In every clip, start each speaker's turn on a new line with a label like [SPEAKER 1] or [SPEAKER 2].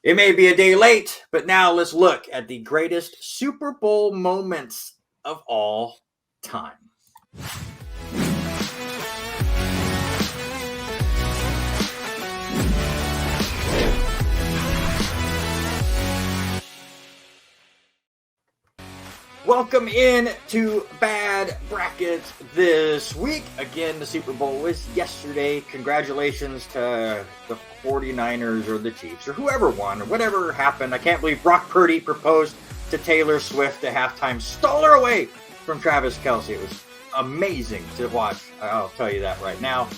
[SPEAKER 1] It may be a day late, but now let's look at the greatest Super Bowl moments of all time. Welcome in to Bad Brackets this week. Again, the Super Bowl was yesterday. Congratulations to the 49ers or the Chiefs or whoever won or whatever happened. I can't believe Brock Purdy proposed to Taylor Swift at halftime, stole her away from Travis Kelce. It was amazing to watch. I'll tell you that right now.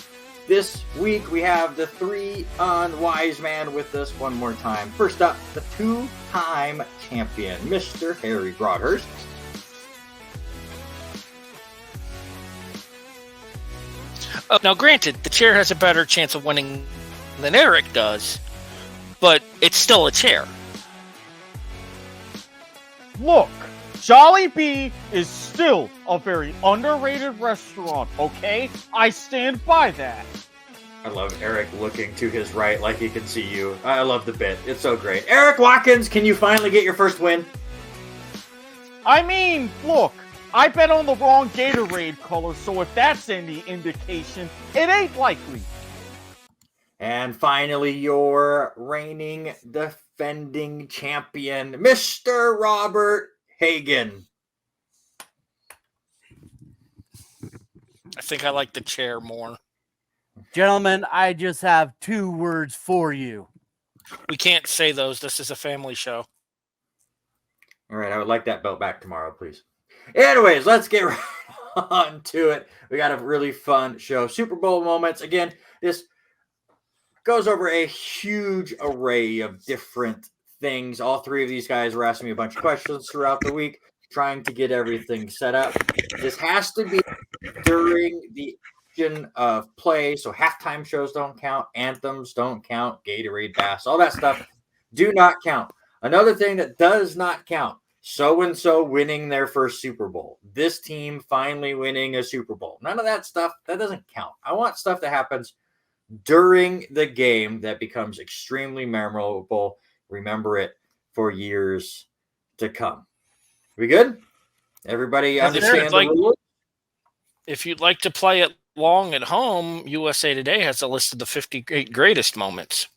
[SPEAKER 1] This week, we have the three unwise man with us one more time. First up, the two-time champion, Mr. Harry Broadhurst.
[SPEAKER 2] Now, granted, the chair has a better chance of winning than Eric does, but it's still a chair.
[SPEAKER 3] Look, Jollibee is still a very underrated restaurant, okay? I stand by that.
[SPEAKER 1] I love Eric looking to his right like he can see you. I love the bit. It's so great. Eric Watkins, can you finally get your first win?
[SPEAKER 3] I mean, look, I bet on the wrong Gatorade color, so if that's any indication, it ain't likely.
[SPEAKER 1] And finally, your reigning defending champion, Mr. Robert Hagan.
[SPEAKER 2] I think I like the chair more.
[SPEAKER 4] Gentlemen, I just have two words for you.
[SPEAKER 2] We can't say those. This is a family show.
[SPEAKER 1] All right, I would like that belt back tomorrow, please. Anyways, let's get right on to it. We got a really fun show. Super Bowl moments. Again, this goes over a huge array of different things. All three of these guys were asking me a bunch of questions throughout the week, trying to get everything set up. This has to be during the action of play, so halftime shows don't count, anthems don't count, Gatorade Bass, all that stuff do not count. Another thing that does not count, so-and-so winning their first Super Bowl. This team finally winning a Super Bowl. None of that stuff, that doesn't count. I want stuff that happens during the game that becomes extremely memorable. Remember it for years to come. We good? Everybody understand the rules?
[SPEAKER 2] If you'd like to play it long at home, USA Today has a list of the 50 greatest moments.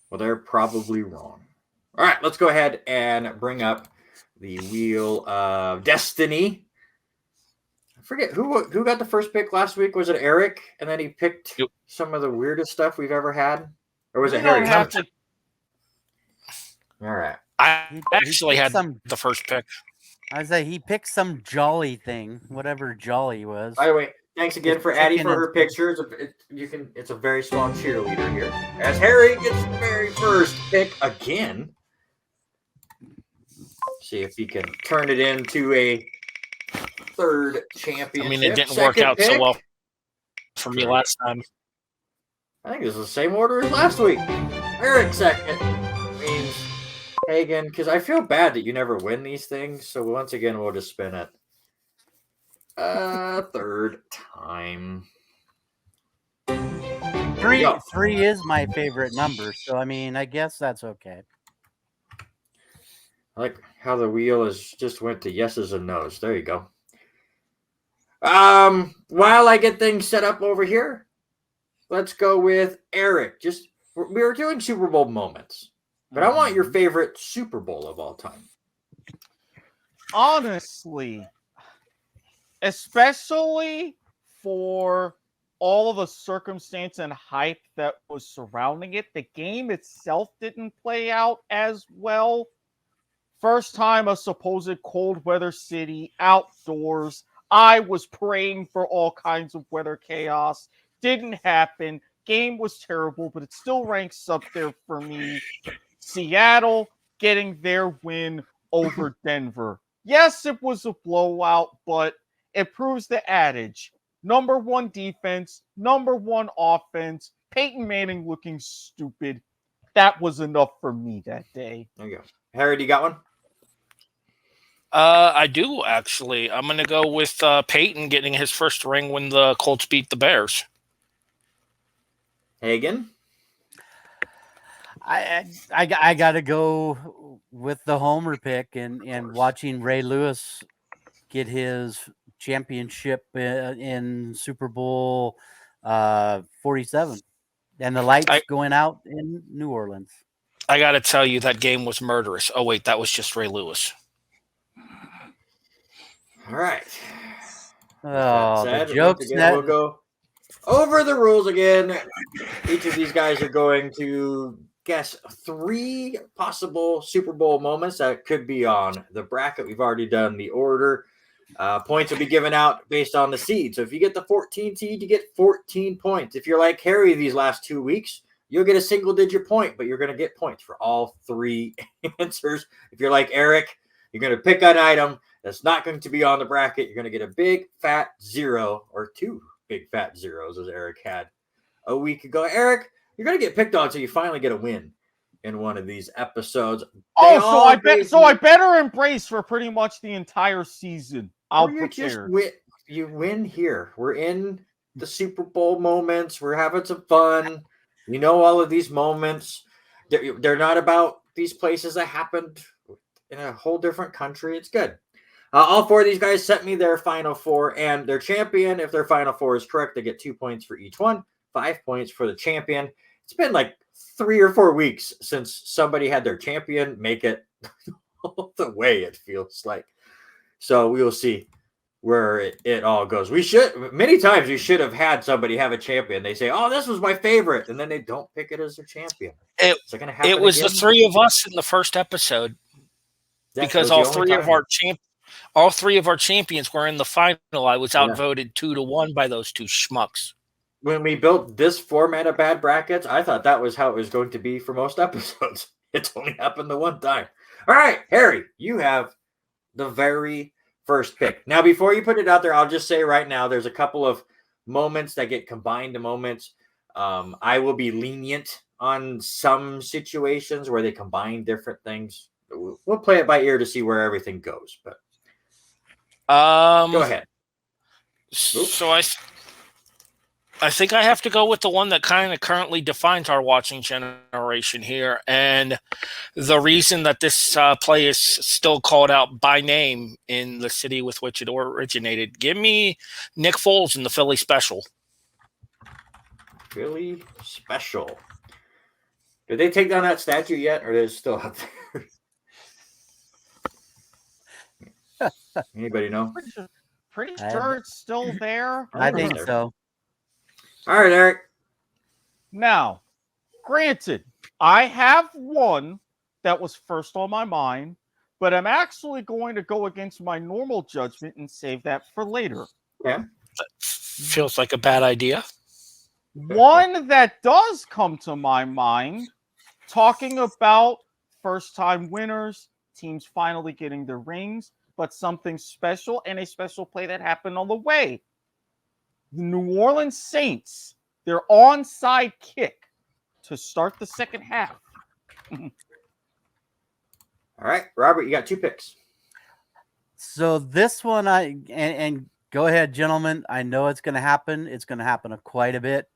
[SPEAKER 1] Well, they're probably wrong. All right, let's go ahead and bring up the Wheel of Destiny. I forget who got the first pick last week. Was it Eric? And then he picked some of the weirdest stuff we've ever had? Or was it Harry?
[SPEAKER 3] To...
[SPEAKER 1] All right.
[SPEAKER 2] I actually had the first pick.
[SPEAKER 4] I say he picked some jolly thing, whatever jolly was.
[SPEAKER 1] By the way, thanks again for Addie for her pictures. It's a very strong cheerleader here. As Harry gets the very first pick again. See if he can turn it into a third championship.
[SPEAKER 2] I mean, it didn't work out so well for me last time.
[SPEAKER 1] I think this is the same order as last week. Eric second means Hagan, because I feel bad that you never win these things. So once again, we'll just spin it. Third time.
[SPEAKER 4] Three is my favorite number, so I mean, I guess that's okay.
[SPEAKER 1] I like how the wheel just went to yeses and nos. There you go. While I get things set up over here, let's go with Eric. We were doing Super Bowl moments, but I want your favorite Super Bowl of all time.
[SPEAKER 3] Honestly, especially for all of the circumstance and hype that was surrounding it, the game itself didn't play out as well. First time a supposed cold weather city outdoors. I was praying for all kinds of weather chaos. Didn't happen. Game was terrible, but it still ranks up there for me. Seattle getting their win over Denver. Yes, it was a blowout, but it proves the adage. Number one defense, number one offense, Peyton Manning looking stupid. That was enough for me that day.
[SPEAKER 1] There you go. Harry, do you got one?
[SPEAKER 2] I do, actually. I'm going to go with Peyton getting his first ring when the Colts beat the Bears.
[SPEAKER 1] Hagan?
[SPEAKER 4] I got to go with the homer pick and watching Ray Lewis get his championship in Super Bowl 47, and the lights going out in New Orleans.
[SPEAKER 2] I got to tell you, that game was murderous. Oh, wait, that was just Ray Lewis.
[SPEAKER 1] All right.
[SPEAKER 4] Oh,
[SPEAKER 1] said,
[SPEAKER 4] the jokes.
[SPEAKER 1] We'll go over the rules again. Each of these guys are going to guess 3 possible Super Bowl moments that could be on the bracket. We've already done the order. Points will be given out based on the seed. So if you get the 14 seed, you get 14 points. If you're like Harry these last 2 weeks, you'll get a single-digit point, but you're going to get points for all 3 answers. If you're like Eric, you're going to pick an item that's not going to be on the bracket. You're going to get a big fat 0 or 2 big fat zeros, as Eric had a week ago. Eric, you're going to get picked on until you finally get a win in one of these episodes.
[SPEAKER 3] So I better embrace for pretty much the entire season.
[SPEAKER 1] You win here. We're in the Super Bowl moments. We're having some fun. You know all of these moments. They're not about these places that happened in a whole different country. It's good. All 4 of these guys sent me their final 4 and their champion. If their final 4 is correct, they get 2 points for each one, 5 points for the champion. It's been like 3 or 4 weeks since somebody had their champion make it all the way, it feels like. So we will see where it all goes. Many times you should have had somebody have a champion. They say, oh, this was my favorite. And then they don't pick it as their champion.
[SPEAKER 2] It was again? The 3 of us in the first episode. Because all 3 of our champions were in the final. I was outvoted 2-1 by those 2 schmucks.
[SPEAKER 1] When we built this format of bad brackets, I thought that was how it was going to be for most episodes. It's only happened the one time. All right, Harry, you have the very first pick. Now, before you put it out there, I'll just say right now, there's a couple of moments that get combined to moments. I will be lenient on some situations where they combine different things. We'll play it by ear to see where everything goes. But go ahead.
[SPEAKER 2] So I think I have to go with the one that kind of currently defines our watching generation here. And the reason that this play is still called out by name in the city with which it originated. Give me Nick Foles in the Philly Special.
[SPEAKER 1] Philly Special. Did they take down that statue yet, or is it still up there? Anybody know?
[SPEAKER 3] Pretty sure it's still there.
[SPEAKER 4] I think so.
[SPEAKER 1] All right, Eric.
[SPEAKER 3] Now, granted, I have one that was first on my mind, but I'm actually going to go against my normal judgment and save that for later.
[SPEAKER 1] Yeah.
[SPEAKER 2] That feels like a bad idea.
[SPEAKER 3] One that does come to my mind, talking about first-time winners, teams finally getting their rings, but something special and a special play that happened on the way. The New Orleans Saints, their onside kick to start the second half.
[SPEAKER 1] All right, Robert, you got 2 picks.
[SPEAKER 4] So this one, and go ahead, gentlemen. I know it's going to happen. It's going to happen quite a bit.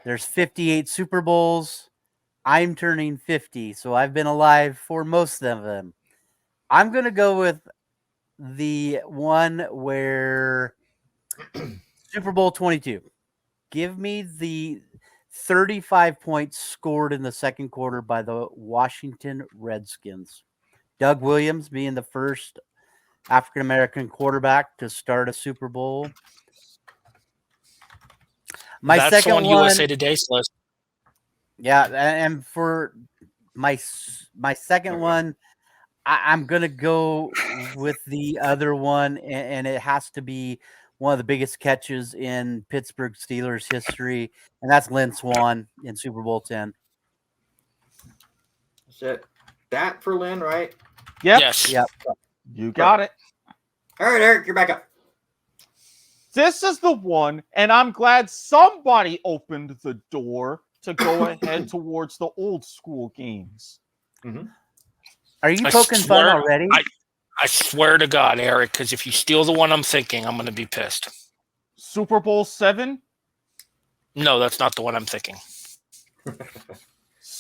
[SPEAKER 4] There's 58 Super Bowls. I'm turning 50, so I've been alive for most of them. I'm going to go with the one where Super Bowl 22. Give me the 35 points scored in the second quarter by the Washington Redskins. Doug Williams being the first African-American quarterback to start a Super Bowl.
[SPEAKER 2] That's
[SPEAKER 4] second
[SPEAKER 2] on
[SPEAKER 4] one,
[SPEAKER 2] USA Today's list.
[SPEAKER 4] Yeah, and for my second one, I'm going to go with the other one, and it has to be one of the biggest catches in Pittsburgh Steelers history, and that's Lynn Swann in Super Bowl 10.
[SPEAKER 1] Is it that for Lynn, right?
[SPEAKER 3] Yep.
[SPEAKER 2] Yes.
[SPEAKER 4] Yep.
[SPEAKER 3] You got it.
[SPEAKER 1] All right, Eric, you're back up.
[SPEAKER 3] This is the one, and I'm glad somebody opened the door to go ahead towards the old school games.
[SPEAKER 1] Mm-hmm.
[SPEAKER 4] Are you poking fun already?
[SPEAKER 2] I swear to God, Eric, because if you steal the one I'm thinking, I'm going to be pissed.
[SPEAKER 3] Super Bowl 7?
[SPEAKER 2] No, that's not the one I'm thinking.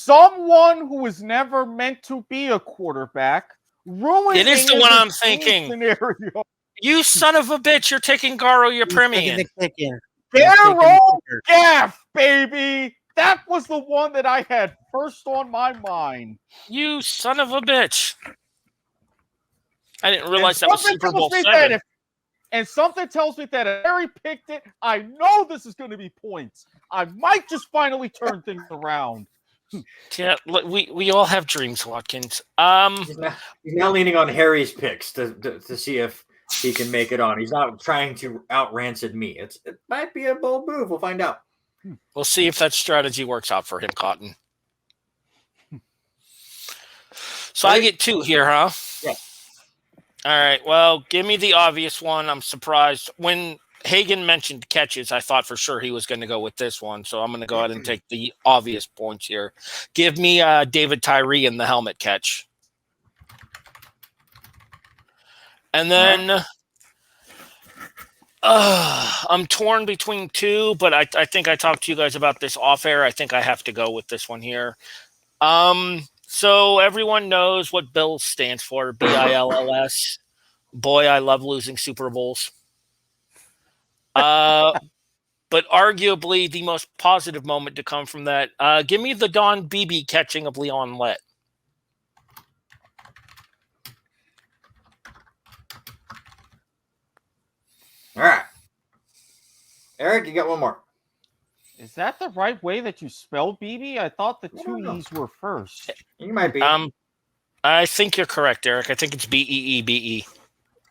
[SPEAKER 3] someone who was never meant to be a quarterback ruining
[SPEAKER 2] It is the one
[SPEAKER 3] the
[SPEAKER 2] I'm
[SPEAKER 3] game
[SPEAKER 2] thinking.
[SPEAKER 3] scenario.
[SPEAKER 2] You son of a bitch! You're taking Garo
[SPEAKER 4] He's taking
[SPEAKER 2] Yepremian.
[SPEAKER 4] the kick in. He's taking the
[SPEAKER 3] Daryl
[SPEAKER 4] kicker.
[SPEAKER 3] Gaff, baby. That was the one that I had first on my mind.
[SPEAKER 2] You son of a bitch! I didn't realize that was
[SPEAKER 3] something
[SPEAKER 2] Super
[SPEAKER 3] tells
[SPEAKER 2] Bowl
[SPEAKER 3] me
[SPEAKER 2] 7.
[SPEAKER 3] and something tells me that if Harry picked it, I know this is going to be points. I might just finally turn things around.
[SPEAKER 2] Yeah, we all have dreams, Watkins.
[SPEAKER 1] He's now leaning on Harry's picks to see if he can make it on. He's not trying to out rancid me. It might be a bold move. We'll find out.
[SPEAKER 2] We'll see if that strategy works out for him, Cotton. So I get 2 here, huh?
[SPEAKER 1] Yeah.
[SPEAKER 2] All right. Well, give me the obvious one. I'm surprised. When Hagen mentioned catches, I thought for sure he was going to go with this one. So I'm going to go ahead and take the obvious points here. Give me David Tyree in the helmet catch. And then I'm torn between 2, but I think I talked to you guys about this off air. I think I have to go with this one here. So everyone knows what Bills stands for, BILLS. Boy, I love losing Super Bowls. But arguably the most positive moment to come from that, give me the Don Beebe catching of Leon Lett.
[SPEAKER 1] All right. Eric, you got one more.
[SPEAKER 3] Is that the right way that you spell BB? I thought the
[SPEAKER 1] I don't
[SPEAKER 3] two
[SPEAKER 1] know.
[SPEAKER 3] E's were first.
[SPEAKER 1] You might be.
[SPEAKER 2] I think you're correct, Eric. I think it's BEEBE.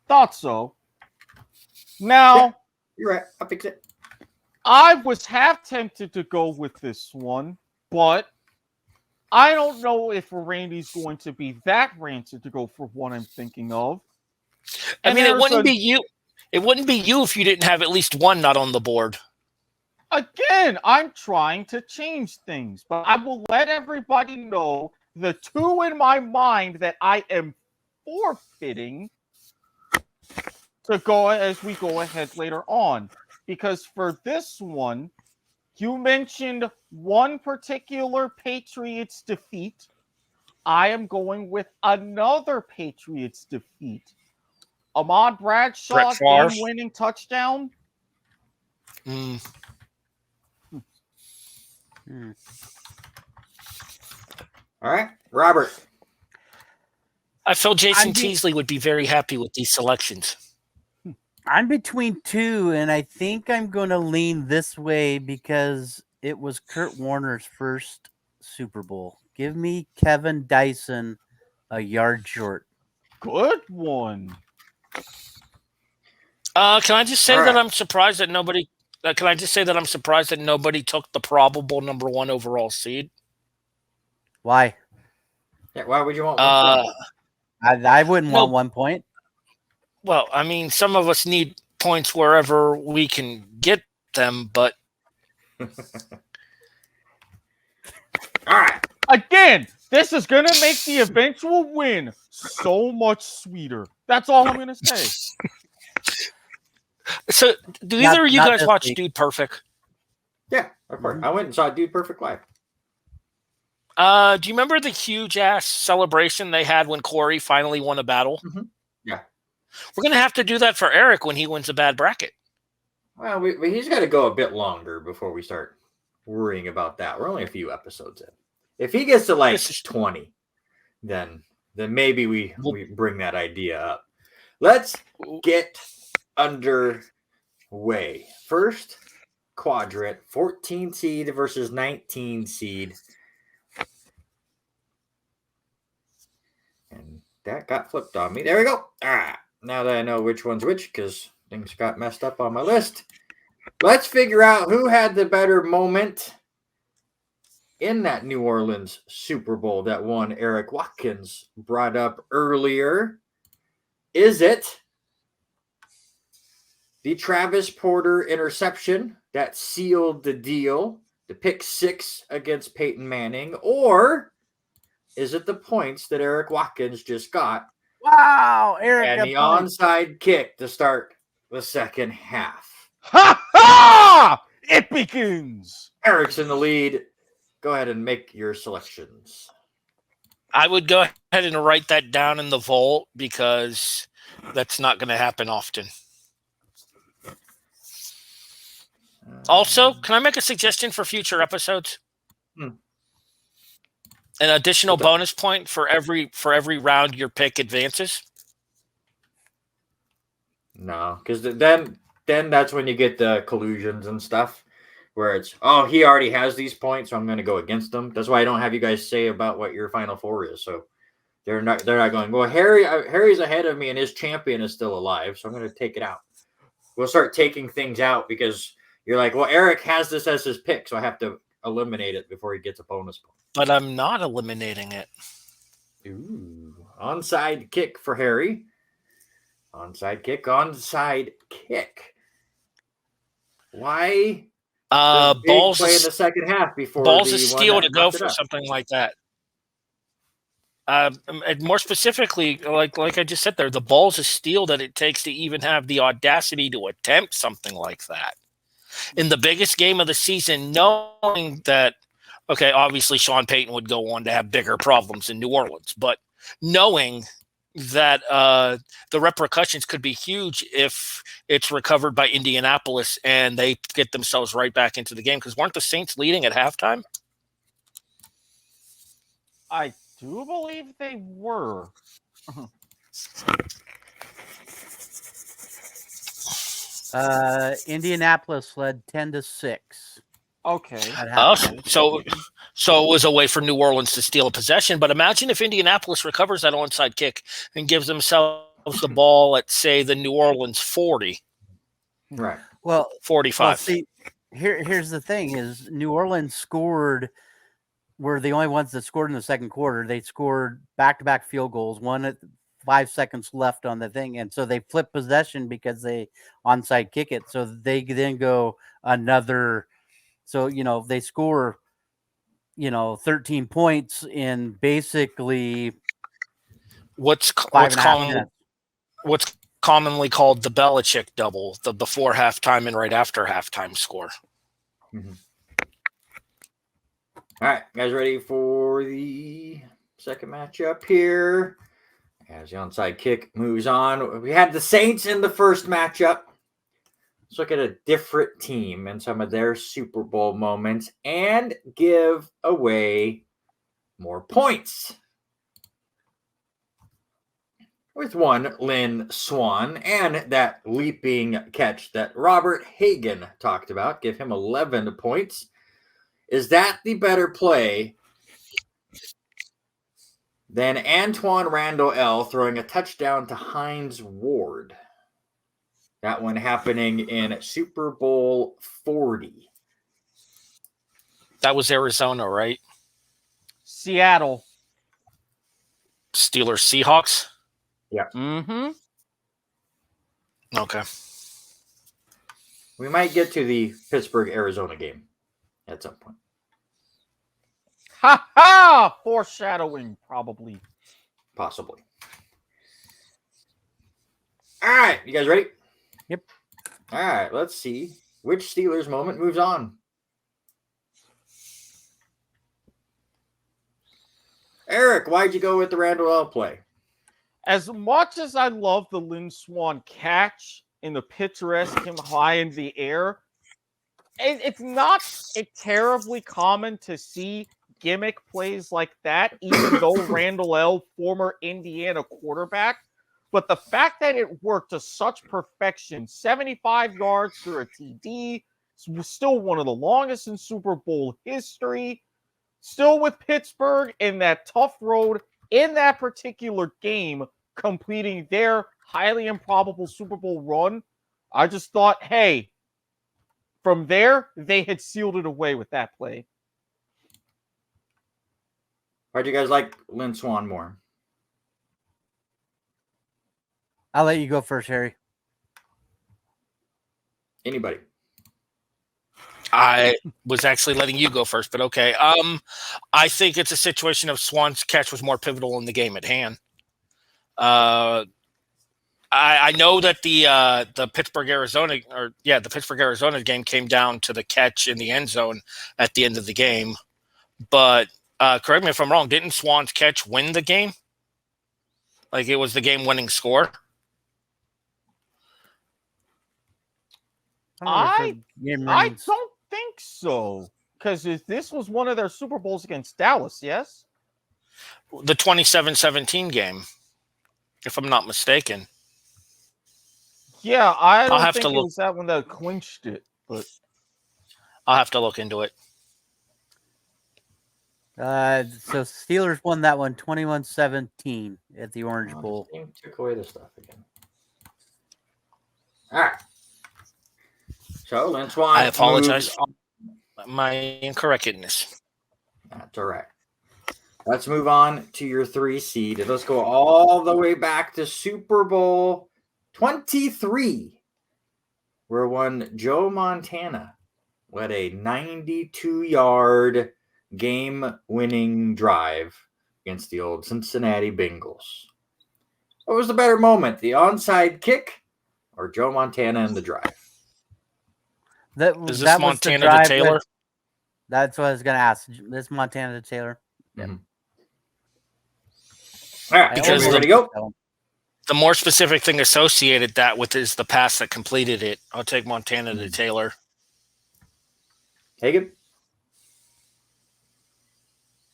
[SPEAKER 3] Thought so. Now,
[SPEAKER 1] Yeah. You're right. I'll fix it.
[SPEAKER 3] I was half tempted to go with this one, but I don't know if Randy's going to be that rancid to go for what I'm thinking of.
[SPEAKER 2] I
[SPEAKER 3] And
[SPEAKER 2] mean, it
[SPEAKER 3] there's
[SPEAKER 2] wouldn't be you. It wouldn't be you if you didn't have at least one not on the board.
[SPEAKER 3] Again, I'm trying to change things, but I will let everybody know the 2 in my mind that I am forfeiting to go as we go ahead later on. Because for this one, you mentioned one particular Patriots defeat. I am going with another Patriots defeat. Ahmad Bradshaw game-winning touchdown.
[SPEAKER 1] All right. Robert.
[SPEAKER 2] I feel Jason Teasley would be very happy with these selections.
[SPEAKER 4] I'm between 2, and I think I'm going to lean this way because it was Kurt Warner's first Super Bowl. Give me Kevin Dyson a yard short.
[SPEAKER 3] Good one.
[SPEAKER 2] Can I just say
[SPEAKER 1] All
[SPEAKER 2] that
[SPEAKER 1] right.
[SPEAKER 2] I'm surprised that nobody? Can I just say that I'm surprised that nobody took the probable number 1 overall seed?
[SPEAKER 4] Why?
[SPEAKER 1] Yeah, why would you want 1 point?
[SPEAKER 4] I wouldn't want 1 point.
[SPEAKER 2] Well, I mean, some of us need points wherever we can get them, but
[SPEAKER 1] All right.
[SPEAKER 3] Again, this is going to make the eventual win so much sweeter. That's all I'm going to say.
[SPEAKER 2] So, do
[SPEAKER 4] Not-
[SPEAKER 2] either of you
[SPEAKER 4] not
[SPEAKER 2] guys
[SPEAKER 4] this
[SPEAKER 2] watch
[SPEAKER 4] week.
[SPEAKER 2] Dude Perfect?
[SPEAKER 1] Yeah, of course. I went and saw Dude Perfect live.
[SPEAKER 2] Do you remember the huge ass celebration they had when Corey finally won a battle?
[SPEAKER 1] Mm-hmm. Yeah.
[SPEAKER 2] We're gonna have to do that for Eric when he wins a bad bracket.
[SPEAKER 1] Well, he's got to go a bit longer before we start worrying about that. We're only a few episodes in. If he gets to like
[SPEAKER 2] This is-
[SPEAKER 1] 20, then maybe we bring that idea up. Let's get underway. First quadrant, 14 seed versus 19 seed. And that got flipped on me. There we go. All right. Now that I know which one's which, because things got messed up on my list, let's figure out who had the better moment in that New Orleans Super Bowl that one Eric Watkins brought up earlier. Is it the Travis Porter interception that sealed the deal, the pick 6 against Peyton Manning, or is it the points that Eric Watkins just got
[SPEAKER 4] Wow, Eric.
[SPEAKER 1] and the onside kick to start the second half?
[SPEAKER 3] Ha ha! It begins.
[SPEAKER 1] Eric's in the lead go ahead and make your selections.
[SPEAKER 2] I would go ahead and write that down in the vault because that's not going to happen often. Also, can I make a suggestion for future episodes?
[SPEAKER 1] Hmm.
[SPEAKER 2] An additional
[SPEAKER 1] What's up?
[SPEAKER 2] bonus point for every round your pick advances.
[SPEAKER 1] No, because then that's when you get the collusions and stuff, where it's he already has these points, so I'm going to go against them. That's why I don't have you guys say about what your final four is. So they're not going. Well, Harry's ahead of me, and his champion is still alive, so I'm going to take it out. We'll start taking things out because you're like, well, Erik has this as his pick, so I have to eliminate it before he gets a bonus point.
[SPEAKER 2] But I'm not eliminating it.
[SPEAKER 1] Ooh, onside kick for Harry. Onside kick. Why?
[SPEAKER 2] Balls
[SPEAKER 1] play in the second half before
[SPEAKER 2] balls
[SPEAKER 1] the
[SPEAKER 2] is
[SPEAKER 1] one
[SPEAKER 2] steal
[SPEAKER 1] that
[SPEAKER 2] to go
[SPEAKER 1] fucked it
[SPEAKER 2] for
[SPEAKER 1] up.
[SPEAKER 2] something like that. And more specifically, like I just said there, the balls of steel that it takes to even have the audacity to attempt something like that. In the biggest game of the season, knowing that, okay, obviously Sean Payton would go on to have bigger problems in New Orleans, but knowing that the repercussions could be huge if it's recovered by Indianapolis and they get themselves right back into the game. Because weren't the Saints leading at halftime?
[SPEAKER 3] I do believe they were.
[SPEAKER 4] Indianapolis led 10-6.
[SPEAKER 3] Okay.
[SPEAKER 2] So it was a way for New Orleans to steal a possession. But imagine if Indianapolis recovers that onside kick and gives themselves the ball at, say, the New Orleans 40.
[SPEAKER 1] Right.
[SPEAKER 4] Well,
[SPEAKER 2] 45.
[SPEAKER 4] Well, see, here's the thing: is New Orleans were the only ones that scored in the second quarter. They scored back-to-back field goals, one at 5 seconds left on the thing, and so they flip possession because they onside kick it. So they then go another. So they score, 13 points in basically
[SPEAKER 2] What's
[SPEAKER 4] 5.5 minutes.
[SPEAKER 2] What's commonly called the Belichick double, the before halftime and right after halftime score.
[SPEAKER 1] Mm-hmm. All right, guys, ready for the second matchup here? As the onside kick moves on, we had the Saints in the first matchup. Let's look at a different team and some of their Super Bowl moments and give away more points. With one, Lynn Swan, and that leaping catch that Robert Hagan talked about. Give him 11 points. Is that the better play than Antoine Randall L. throwing a touchdown to Hines Ward? That one happening in Super Bowl 40.
[SPEAKER 2] That was Arizona, right?
[SPEAKER 3] Seattle.
[SPEAKER 2] Steelers, Seahawks?
[SPEAKER 1] Yeah.
[SPEAKER 3] Mm-hmm.
[SPEAKER 2] Okay.
[SPEAKER 1] We might get to the Pittsburgh-Arizona game at some point.
[SPEAKER 3] Ha ha! Foreshadowing, probably.
[SPEAKER 1] Possibly. All right, you guys ready?
[SPEAKER 4] Yep.
[SPEAKER 1] All right, let's see which Steelers moment moves on. Erik, why'd you go with the Randall L play?
[SPEAKER 3] As much as I love the Lynn Swan catch in the picturesque him high in the air, it's not terribly common to see gimmick plays like that, even though Randall L., former Indiana quarterback. But the fact that it worked to such perfection, 75 yards through a TD, was still one of the longest in Super Bowl history, still with Pittsburgh in that tough road in that particular game, completing their highly improbable Super Bowl run. I just thought, hey, from there, they had sealed it away with that play.
[SPEAKER 1] Why'd you guys like Lynn Swan more?
[SPEAKER 4] I'll let you go first, Harry.
[SPEAKER 1] Anybody?
[SPEAKER 2] I was actually letting you go first, but okay. I think it's a situation of Swan's catch was more pivotal in the game at hand. I know that the Pittsburgh Arizona game came down to the catch in the end zone at the end of the game, But correct me if I'm wrong. Didn't Swan's catch win the game? Like it was the game-winning score.
[SPEAKER 3] I don't think so. Because this was one of their Super Bowls against Dallas, yes?
[SPEAKER 2] The 27-17 game, if I'm not mistaken.
[SPEAKER 3] Yeah, I
[SPEAKER 2] I'll
[SPEAKER 3] don't
[SPEAKER 2] have
[SPEAKER 3] think
[SPEAKER 2] to
[SPEAKER 3] it
[SPEAKER 2] look.
[SPEAKER 3] was that one that clinched it. But
[SPEAKER 2] I'll have to look into it.
[SPEAKER 4] So Steelers won that one 21-17 at the Orange Bowl.
[SPEAKER 1] This game took away the stuff again. All right. So Lynn Swan.
[SPEAKER 2] I apologize for my incorrectness.
[SPEAKER 1] That's all right. Let's move on to your 3 seed. And let's go all the way back to Super Bowl 23, where one Joe Montana led a 92-yard game-winning drive against the old Cincinnati Bengals. What was the better moment, the onside kick or Joe Montana in the drive?
[SPEAKER 2] Is this Montana to Taylor?
[SPEAKER 4] That's what I was going to ask. This Montana to Taylor.
[SPEAKER 1] Mm-hmm. All right,
[SPEAKER 2] because
[SPEAKER 1] ready to go?
[SPEAKER 2] The more specific thing associated that with is the pass that completed it. I'll take Montana to Taylor.
[SPEAKER 1] Hagen?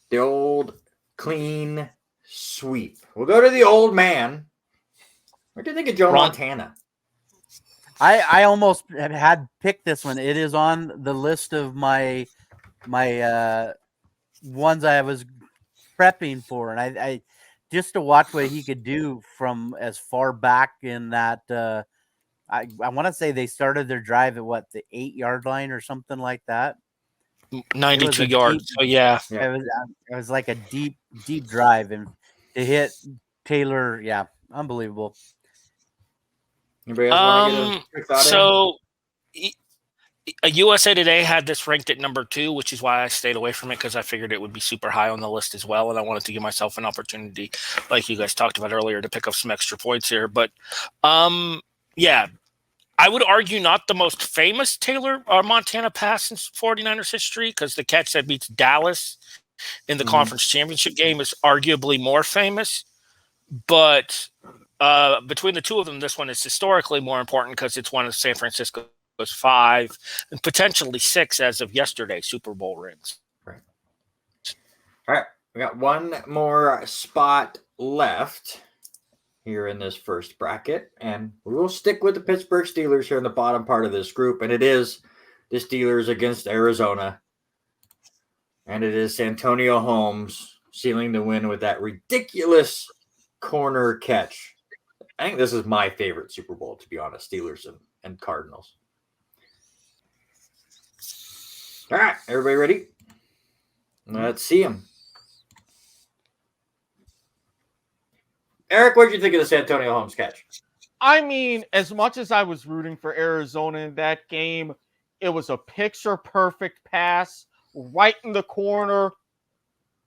[SPEAKER 1] The old clean sweep. We'll go to the old man. What do you think of Joe Montana?
[SPEAKER 4] I almost had picked this one. It is on the list of my ones I was prepping for, and I just to watch what he could do from as far back in that. I want to say they started their drive at what, the 8-yard line or something like that.
[SPEAKER 2] 92 yards. So yeah,
[SPEAKER 4] it was like a deep drive, and to hit Taylor, yeah, unbelievable.
[SPEAKER 1] Anybody else want to get a quick thought
[SPEAKER 2] so USA Today had this ranked at number 2, which is why I stayed away from it, because I figured it would be super high on the list as well, and I wanted to give myself an opportunity, like you guys talked about earlier, to pick up some extra points here. But yeah, I would argue not the most famous Taylor or Montana pass in 49ers history, because the catch that beats Dallas in the conference championship game is arguably more famous. But between the two of them, this one is historically more important because it's one of San Francisco's 5 and potentially 6 as of yesterday Super Bowl rings.
[SPEAKER 1] Right. All right. We got one more spot left here in this first bracket, and we will stick with the Pittsburgh Steelers here in the bottom part of this group, and it is the Steelers against Arizona, and it is Santonio Holmes sealing the win with that ridiculous corner catch. I think this is my favorite Super Bowl, to be honest, Steelers and Cardinals. All right, everybody ready? Let's see him. Eric, what did you think of the Santonio Holmes catch?
[SPEAKER 3] I mean, as much as I was rooting for Arizona in that game, it was a picture-perfect pass, right in the corner,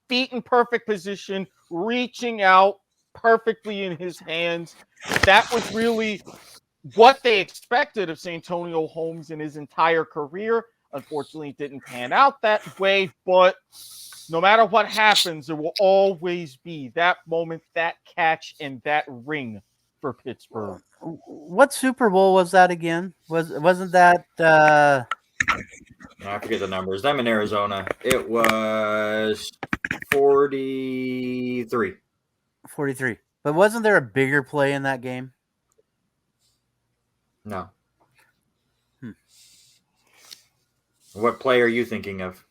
[SPEAKER 3] feet in perfect position, reaching out perfectly in his hands. That was really what they expected of Santonio Holmes in his entire career. Unfortunately, it didn't pan out that way, but no matter what happens, there will always be that moment, that catch, and that ring for Pittsburgh.
[SPEAKER 4] What Super Bowl was that again? Wasn't that
[SPEAKER 1] I forget the numbers. I'm in Arizona. It was 43.
[SPEAKER 4] 43. But wasn't there a bigger play in that game?
[SPEAKER 1] No. What play are you thinking of?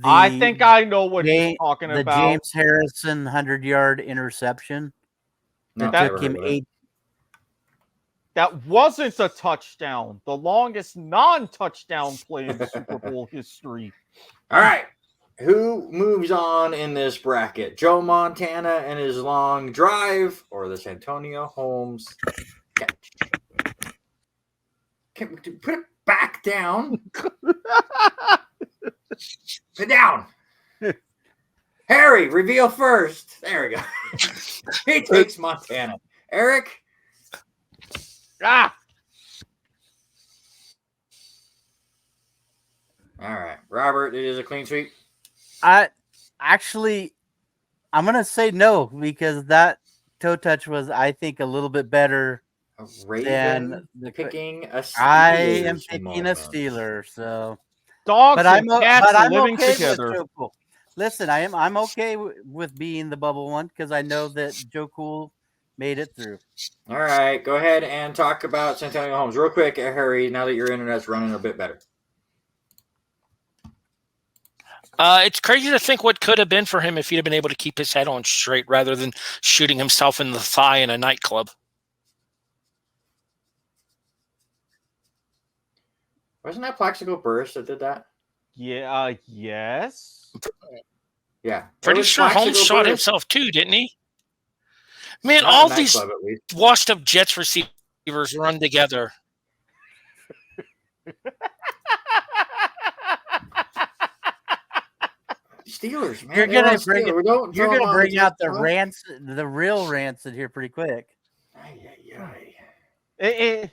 [SPEAKER 3] I think I know what he's talking about.
[SPEAKER 4] The James Harrison 100-yard interception.
[SPEAKER 1] No,
[SPEAKER 4] that took him 8.
[SPEAKER 3] That wasn't a touchdown. The longest non-touchdown play in Super Bowl history.
[SPEAKER 1] All right. Who moves on in this bracket? Joe Montana and his long drive, or the Santonio Holmes catch? Put it back down. Sit down. Harry, reveal first. There we go. He takes Montana. Eric?
[SPEAKER 3] Ah!
[SPEAKER 1] All right. Robert, it is a clean sweep.
[SPEAKER 4] Actually, I'm gonna say no because that toe touch was, I think, a little bit better.
[SPEAKER 1] A Raven
[SPEAKER 4] the-
[SPEAKER 1] picking a Steelers
[SPEAKER 4] I am picking
[SPEAKER 1] moment.
[SPEAKER 4] a Steeler, so
[SPEAKER 3] Dogs and cats
[SPEAKER 4] but I'm
[SPEAKER 3] living
[SPEAKER 4] okay
[SPEAKER 3] together.
[SPEAKER 4] with Joe Cool. Listen, I'm okay with being the bubble one because I know that Joe Cool made it through.
[SPEAKER 1] All right, go ahead and talk about Santonio Holmes real quick, Harry. Now that your internet's running a bit better.
[SPEAKER 2] It's crazy to think what could have been for him if he'd have been able to keep his head on straight rather than shooting himself in the thigh in a nightclub.
[SPEAKER 1] Wasn't that Plaxico Burris that did that?
[SPEAKER 3] Yeah. Yes.
[SPEAKER 1] Yeah.
[SPEAKER 2] Pretty sure Holmes shot himself too, didn't he? Man,
[SPEAKER 1] Not
[SPEAKER 2] all
[SPEAKER 1] a
[SPEAKER 2] these
[SPEAKER 1] nightclub, at least.
[SPEAKER 2] washed-up Jets receivers run together.
[SPEAKER 1] Steelers, man.
[SPEAKER 4] You're
[SPEAKER 1] They're
[SPEAKER 4] gonna
[SPEAKER 1] on
[SPEAKER 4] bring
[SPEAKER 1] Steelers. Don't
[SPEAKER 4] You're
[SPEAKER 1] throw 'em
[SPEAKER 4] gonna
[SPEAKER 1] on
[SPEAKER 4] bring out the
[SPEAKER 1] top.
[SPEAKER 4] the real rancid here pretty quick.
[SPEAKER 1] Ay, ay, ay.
[SPEAKER 3] It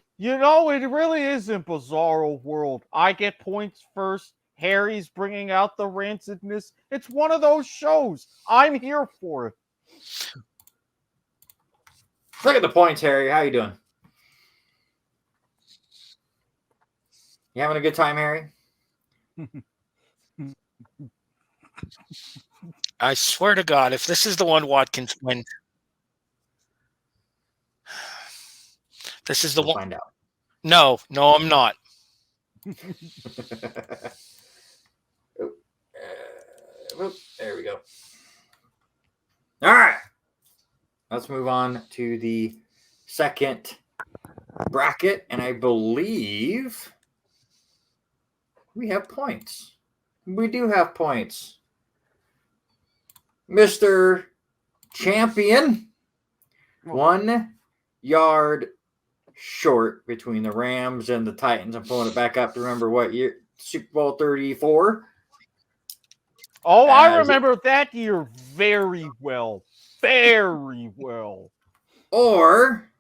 [SPEAKER 3] really is in Bizarro World. I get points first. Harry's bringing out the rancidness. It's one of those shows. I'm here for it.
[SPEAKER 1] Look at the points, Harry. How you doing? You having a good time, Harry?
[SPEAKER 2] I swear to God, if this is the one Watkins wins, this is the
[SPEAKER 1] We'll
[SPEAKER 2] one.
[SPEAKER 1] find out.
[SPEAKER 2] No, I'm not.
[SPEAKER 1] There we go. All right. Let's move on to the second bracket. And I believe we have points. We do have points. Mr. Champion, 1 yard short between the Rams and the Titans. I'm pulling it back up to remember what year. Super Bowl 34.
[SPEAKER 3] Oh, I remember that year very well. Very well.
[SPEAKER 1] Or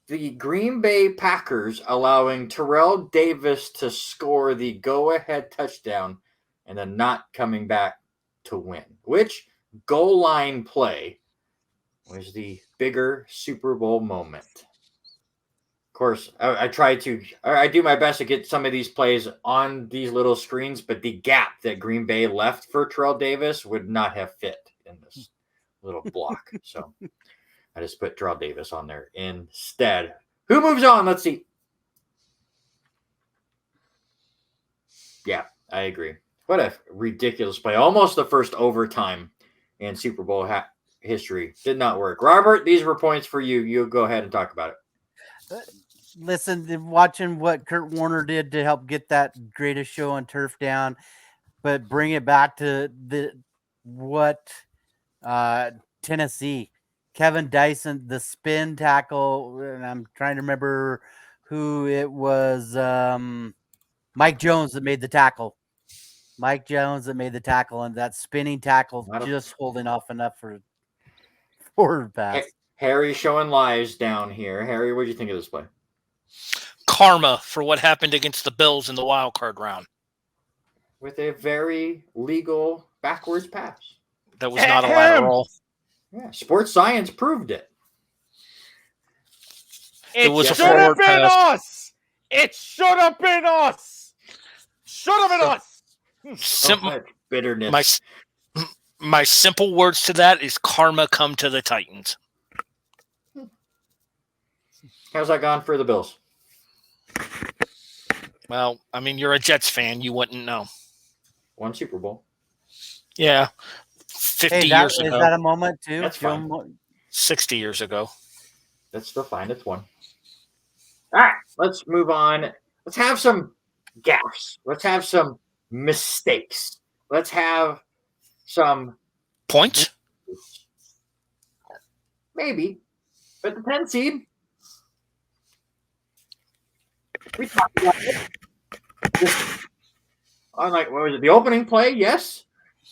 [SPEAKER 1] the Green Bay Packers allowing Terrell Davis to score the go-ahead touchdown and then not coming back to win. Which goal line play was the bigger Super Bowl moment? Of course, I do my best to get some of these plays on these little screens, but the gap that Green Bay left for Terrell Davis would not have fit in this little block. So I just put Terrell Davis on there instead. Who moves on? Let's see. Yeah, I agree. What a ridiculous play. Almost the first overtime in Super Bowl history. Did not work. Robert, these were points for you. You go ahead and talk about it.
[SPEAKER 4] Listen, watching what Kurt Warner did to help get that greatest show on turf down, but bring it back to Tennessee, Kevin Dyson, the spin tackle, and I'm trying to remember who it was. Mike Jones that made the tackle. And that spinning tackle just holding off enough for forward pass.
[SPEAKER 1] Harry showing lies down here. Harry, what do you think of this play?
[SPEAKER 2] Karma for what happened against the Bills in the wild card round.
[SPEAKER 1] With a very legal backwards pass.
[SPEAKER 2] That was not a lateral.
[SPEAKER 1] Yeah, sports science proved it.
[SPEAKER 3] It
[SPEAKER 2] was a
[SPEAKER 3] should have
[SPEAKER 2] forward
[SPEAKER 3] been
[SPEAKER 2] pass.
[SPEAKER 3] us. It should have been us. Should have been us.
[SPEAKER 1] So bitterness.
[SPEAKER 2] My simple words to that is karma come to the Titans.
[SPEAKER 1] How's that gone for the Bills?
[SPEAKER 2] Well, I mean, you're a Jets fan. You wouldn't know.
[SPEAKER 1] One Super Bowl.
[SPEAKER 2] Yeah. 50 years ago.
[SPEAKER 4] Is that a moment too?
[SPEAKER 1] That's fine.
[SPEAKER 2] 60 years ago.
[SPEAKER 1] That's still fine. It's one. All right. Let's move on. Let's have some gaffes. Let's have some mistakes. Let's have some
[SPEAKER 2] points.
[SPEAKER 1] Maybe. But the 10 seed. We talked about it. Unlike, what was it? The opening play, yes,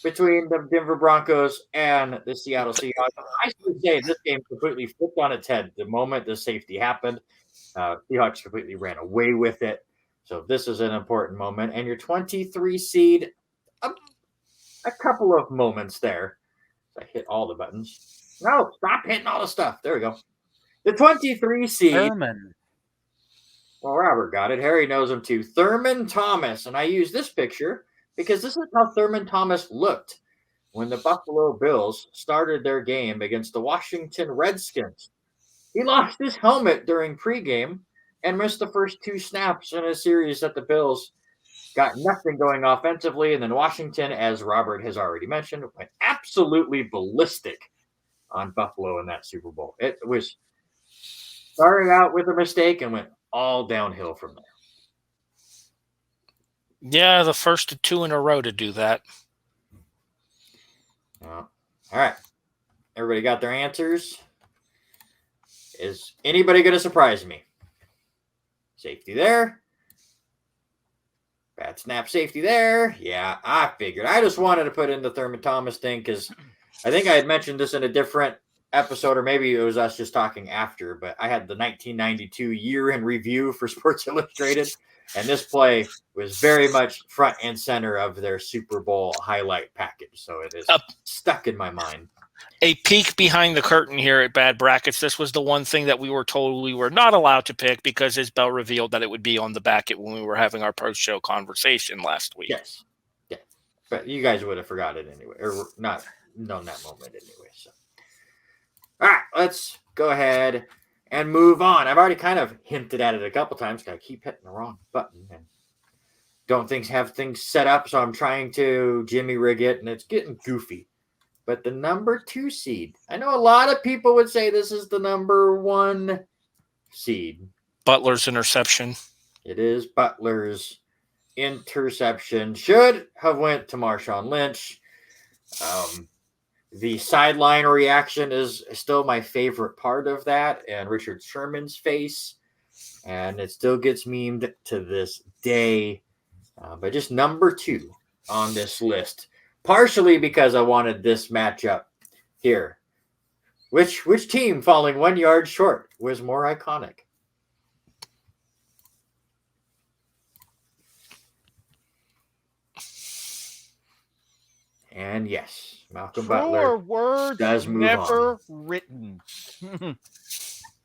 [SPEAKER 1] between the Denver Broncos and the Seattle Seahawks. I should say this game completely flipped on its head the moment the safety happened. Seahawks completely ran away with it. So this is an important moment. And your 23 seed, a couple of moments there. I hit all the buttons. No, stop hitting all the stuff. There we go. The 23 seed.
[SPEAKER 4] Thurman.
[SPEAKER 1] Well, Robert got it. Harry knows him too. Thurman Thomas. And I use this picture because this is how Thurman Thomas looked when the Buffalo Bills started their game against the Washington Redskins. He lost his helmet during pregame and missed the first 2 snaps in a series that the Bills got nothing going offensively. And then Washington, as Robert has already mentioned, went absolutely ballistic on Buffalo in that Super Bowl. It was started out with a mistake and went all downhill from there.
[SPEAKER 2] Yeah, the first 2 in a row to do that.
[SPEAKER 1] All right. Everybody got their answers? Is anybody going to surprise me? Safety there. Bad snap safety there. Yeah, I figured. I just wanted to put in the Thurman Thomas thing because I think I had mentioned this in a different episode, or maybe it was us just talking after, but I had the 1992 year in review for Sports Illustrated, and this play was very much front and center of their Super Bowl highlight package, so it is stuck in my mind.
[SPEAKER 2] A peek behind the curtain here at Bad Brackets. This was the one thing that we were told we were not allowed to pick because Isbell revealed that it would be on the bracket when we were having our post-show conversation last week.
[SPEAKER 1] Yes. Yeah. But you guys would have forgot it anyway, or not known that moment anyway. So, all right, let's go ahead and move on. I've already kind of hinted at it a couple times. I keep hitting the wrong button and don't have things set up, so I'm trying to Jimmy rig it, and it's getting goofy. But the number 2 seed, I know a lot of people would say this is the number 1 seed.
[SPEAKER 2] Butler's interception.
[SPEAKER 1] It is Butler's interception. Should have went to Marshawn Lynch. The sideline reaction is still my favorite part of that, and Richard Sherman's face, and it still gets memed to this day. But just number 2 on this list. Partially because I wanted this matchup here. Which team falling 1 yard short was more iconic? And yes, Malcolm Butler
[SPEAKER 3] words
[SPEAKER 1] does move
[SPEAKER 3] never
[SPEAKER 1] on.
[SPEAKER 3] written.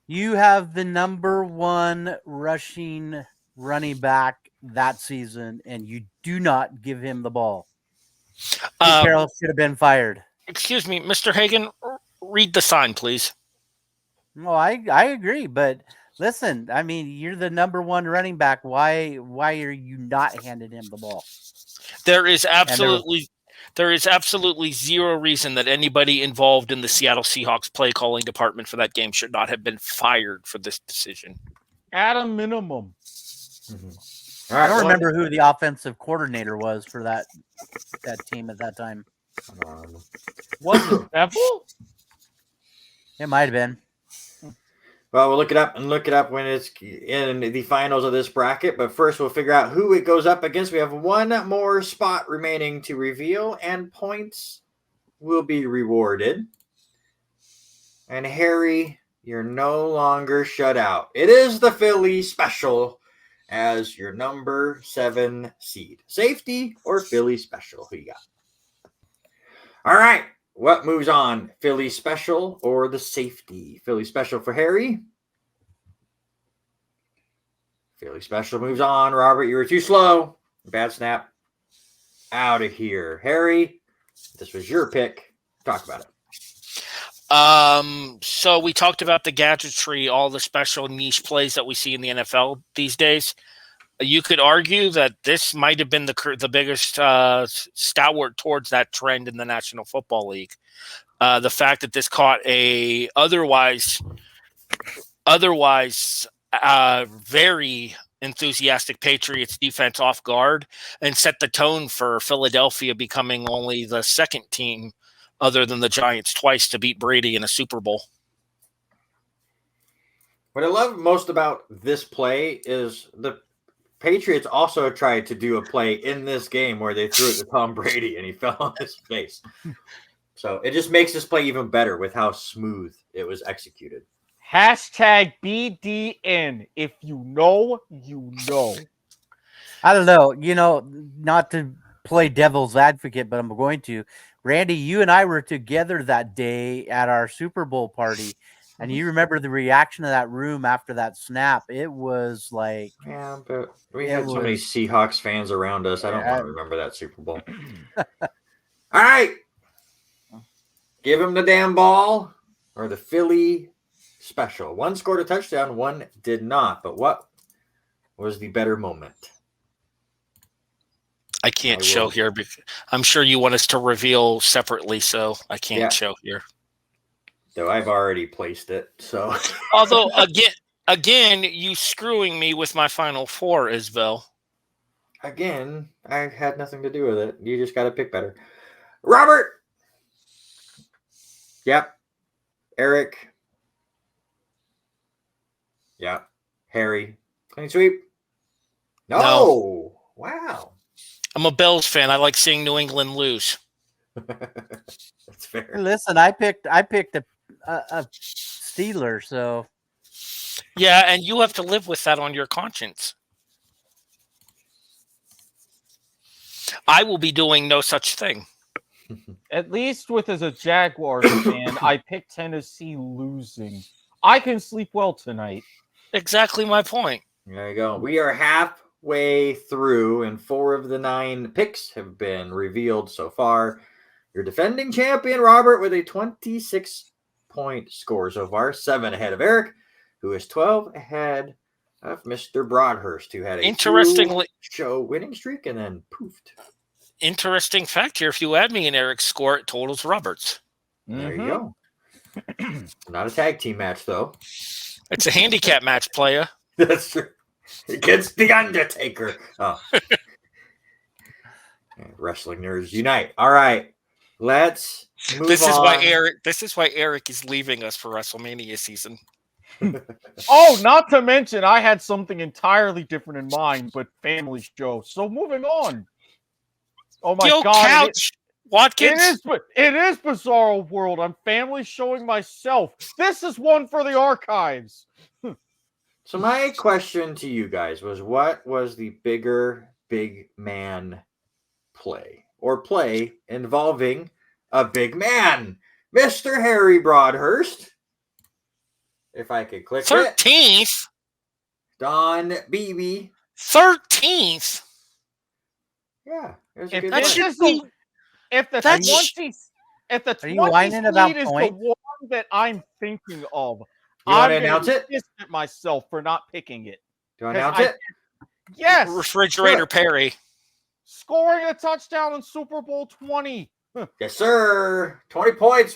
[SPEAKER 4] You have the number 1 rushing running back that season, and you do not give him the ball. Carroll should have been fired.
[SPEAKER 2] Excuse me, Mr. Hagan, read the sign, please.
[SPEAKER 4] No, I agree, but listen, I mean, you're the number 1 running back. Why are you not handing him the ball?
[SPEAKER 2] There is absolutely zero reason that anybody involved in the Seattle Seahawks play calling department for that game should not have been fired for this decision.
[SPEAKER 3] At a minimum.
[SPEAKER 1] Mm-hmm.
[SPEAKER 4] I don't remember who the offensive coordinator was for that team at that time.
[SPEAKER 3] Was it Bevel?
[SPEAKER 4] It might have been.
[SPEAKER 1] Well, we'll look it up when it's in the finals of this bracket. But first, we'll figure out who it goes up against. We have 1 more spot remaining to reveal, and points will be rewarded. And Harry, you're no longer shut out. It is the Philly special as your number 7 seed. Safety or Philly special? Who you got? All right. What moves on? Philly special or the safety? Philly special for Harry. Philly special moves on. Robert, you were too slow. Bad snap. Out of here. Harry, this was your pick. Talk about it.
[SPEAKER 2] So we talked about the gadgetry, all the special niche plays that we see in the NFL these days. You could argue that this might have been the biggest stalwart towards that trend in the National Football League. The fact that this caught a otherwise very enthusiastic Patriots defense off guard and set the tone for Philadelphia becoming only the second team other than the Giants twice to beat Brady in a Super Bowl.
[SPEAKER 1] What I love most about this play is the Patriots also tried to do a play in this game where they threw it to Tom Brady and he fell on his face. So it just makes this play even better with how smooth it was executed.
[SPEAKER 3] Hashtag BDN. If you know, you know.
[SPEAKER 4] I don't know. You know, not to play devil's advocate, but I'm going to. Randy, you and I were together that day at our Super Bowl party, and you remember the reaction of that room after that snap. It was like,
[SPEAKER 1] Yeah, but we
[SPEAKER 4] It
[SPEAKER 1] had so many
[SPEAKER 4] was-
[SPEAKER 1] Seahawks fans around us. I don't
[SPEAKER 4] Yeah.
[SPEAKER 1] want to remember that Super Bowl. All right. Give him the damn ball or the Philly special. One scored a touchdown, one did not. But what was the better moment?
[SPEAKER 2] I can't
[SPEAKER 1] I
[SPEAKER 2] show
[SPEAKER 1] will-
[SPEAKER 2] here because I'm sure you want us to reveal separately, so I can't
[SPEAKER 1] Yeah.
[SPEAKER 2] show here.
[SPEAKER 1] Though I've already placed it. So
[SPEAKER 2] Although again, you screwing me with my final four, Isabel.
[SPEAKER 1] again, I had nothing to do with it. You just got to pick better. Robert. Yep. Eric. Yep. Harry. Clean sweep. No. Wow.
[SPEAKER 2] I'm a Bills fan. I like seeing New England lose.
[SPEAKER 1] That's fair.
[SPEAKER 4] listen, I picked a Steeler, so
[SPEAKER 2] Yeah, and you have to live with that on your conscience. I will be doing no such thing.
[SPEAKER 3] At least with as a Jaguars fan, I picked Tennessee losing. I can sleep well tonight.
[SPEAKER 2] Exactly my point.
[SPEAKER 1] There you go. We are halfway through, and 4 of the 9 picks have been revealed so far. Your defending champion, Robert, with a 26-point score so far, 7 ahead of Eric, who is 12 ahead of Mr. Broadhurst, who had a
[SPEAKER 2] Interestingly-
[SPEAKER 1] show winning streak and then poofed.
[SPEAKER 2] Interesting fact here: if you add me and Eric's score, it totals Roberts.
[SPEAKER 1] There you
[SPEAKER 3] Mhm.
[SPEAKER 1] go. Not a tag team match, though.
[SPEAKER 2] It's a handicap match, playa.
[SPEAKER 1] That's true. Against The Undertaker. Oh. Wrestling nerds unite. All right. Let's move
[SPEAKER 2] This is
[SPEAKER 1] on.
[SPEAKER 2] why Eric is leaving us for WrestleMania season.
[SPEAKER 3] Oh, not to mention, I had something entirely different in mind, but family show. So moving on. Oh my
[SPEAKER 2] Yo,
[SPEAKER 3] God!
[SPEAKER 2] couch, Watkins.
[SPEAKER 3] It is Bizarro World. I'm family showing myself. This is one for the archives.
[SPEAKER 1] So my question to you guys was, what was the bigger big man play or play involving a big man? Mr. Harry Broadhurst. If I could click it.
[SPEAKER 2] 13th.
[SPEAKER 1] Don Beebe.
[SPEAKER 2] 13th.
[SPEAKER 1] Yeah. It was a
[SPEAKER 3] If
[SPEAKER 1] good
[SPEAKER 2] That
[SPEAKER 3] this
[SPEAKER 1] play.
[SPEAKER 2] should
[SPEAKER 3] is the
[SPEAKER 2] be.
[SPEAKER 3] if the
[SPEAKER 2] That's-
[SPEAKER 3] 20 if the
[SPEAKER 4] Are you
[SPEAKER 3] 20
[SPEAKER 4] whining about
[SPEAKER 3] lead is
[SPEAKER 4] points?
[SPEAKER 3] the one that I'm thinking of,
[SPEAKER 1] You want
[SPEAKER 3] I'm
[SPEAKER 1] to
[SPEAKER 3] gonna
[SPEAKER 1] announce
[SPEAKER 3] be
[SPEAKER 1] it?
[SPEAKER 3] pissed at myself for not picking it.
[SPEAKER 1] Do you want to announce
[SPEAKER 3] Because
[SPEAKER 1] it?
[SPEAKER 3] Yes,
[SPEAKER 2] Refrigerator
[SPEAKER 1] Good.
[SPEAKER 2] Perry.
[SPEAKER 3] scoring a touchdown in Super Bowl 20.
[SPEAKER 1] Yes, sir. 20 points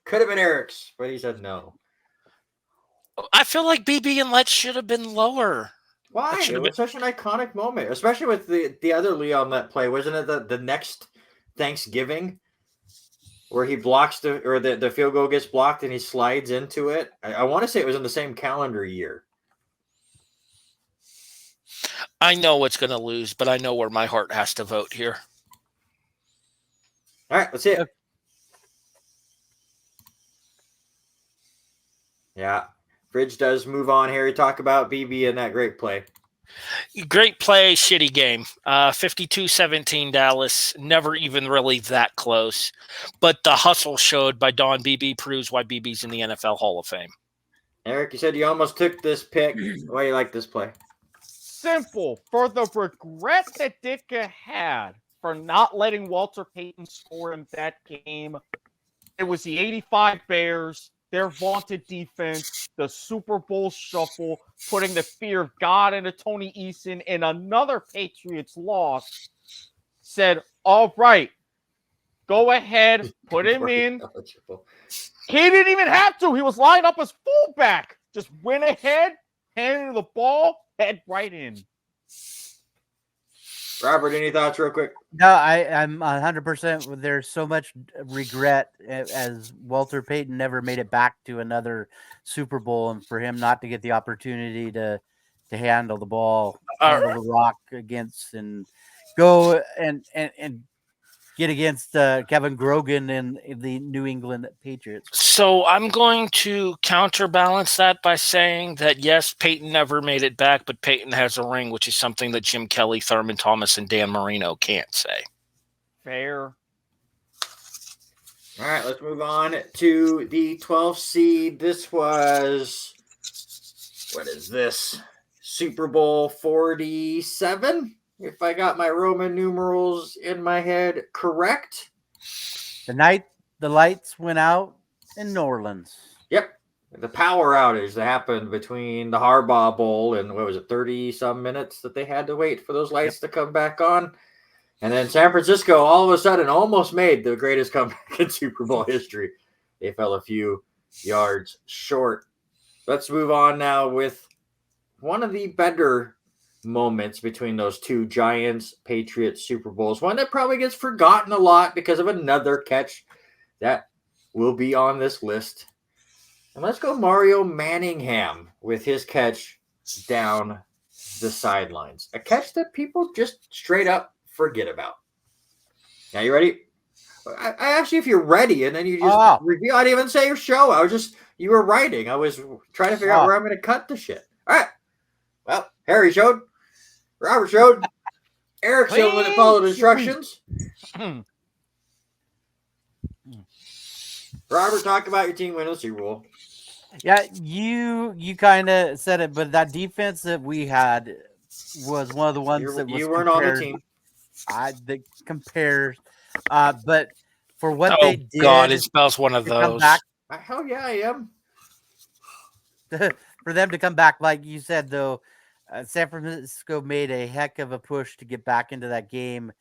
[SPEAKER 1] could have been Eric's, but he said no.
[SPEAKER 2] I feel like BB and Let should have been lower.
[SPEAKER 1] Why?
[SPEAKER 2] That should
[SPEAKER 1] It
[SPEAKER 2] have
[SPEAKER 1] was such an iconic moment, especially with the other Leon Let play. Wasn't it the next Thanksgiving where he blocks the field goal gets blocked and he slides into it? I want to say it was in the same calendar year.
[SPEAKER 2] I know it's going to lose, but I know where my heart has to vote here.
[SPEAKER 1] All right, let's see it. Yeah. Fridge does move on. Harry, talk about BB and that great play.
[SPEAKER 2] Great play, shitty game. 52-17 Dallas. Never even really that close. But the hustle showed by Don BB proves why BB's in the NFL Hall of Fame.
[SPEAKER 1] Eric, you said you almost took this pick. Why do you like this play?
[SPEAKER 3] Simple. For the regret that Ditka had for not letting Walter Payton score in that game, it was the 85 Bears, their vaunted defense, the Super Bowl shuffle, putting the fear of God into Tony Eason, and another Patriots loss, said, all right, go ahead, put him in.
[SPEAKER 1] Eligible.
[SPEAKER 3] He didn't even have to. He was lined up as fullback. Just went ahead, handed the ball, head right in.
[SPEAKER 1] Robert, any thoughts real quick?
[SPEAKER 4] No, I'm 100%. There's so much regret as Walter Payton never made it back to another Super Bowl, and for him not to get the opportunity to handle the ball, handle the rock against, and go and get against Kevin Grogan and the New England Patriots.
[SPEAKER 2] So I'm going to counterbalance that by saying that, yes, Peyton never made it back, but Peyton has a ring, which is something that Jim Kelly, Thurman Thomas, and Dan Marino can't say.
[SPEAKER 3] Fair.
[SPEAKER 1] All right, let's move on to the 12th seed. This was, what is this? Super Bowl 47, if I got my Roman numerals in my head correct.
[SPEAKER 4] The night the lights went out in New Orleans.
[SPEAKER 1] Yep. The power outage that happened between the Harbaugh Bowl and what was it, 30 some minutes that they had to wait for those lights to come back on. And then San Francisco all of a sudden almost made the greatest comeback in Super Bowl history. They fell a few yards short. Let's move on now with one of the better moments between those two Giants-Patriots Super Bowls. One that probably gets forgotten a lot because of another catch that will be on this list. And let's go Mario Manningham with his catch down the sidelines. A catch that people just straight up forget about. Now, you ready? I asked you if you're ready, and then you just reveal. I didn't even say your show. You were writing. I was trying to figure out where I'm going to cut the shit. All right. Well, Harry showed. Robert showed. Eric showed when it followed instructions. Robert, talk about your team winning the Super Bowl.
[SPEAKER 4] Yeah, you kind of said it, but that defense that we had was one of the ones that was
[SPEAKER 1] you weren't on the team.
[SPEAKER 4] Compared, but for what they did,
[SPEAKER 2] God, it spells one of those.
[SPEAKER 4] Back,
[SPEAKER 1] hell yeah, I am.
[SPEAKER 4] For them to come back, like you said, though, San Francisco made a heck of a push to get back into that game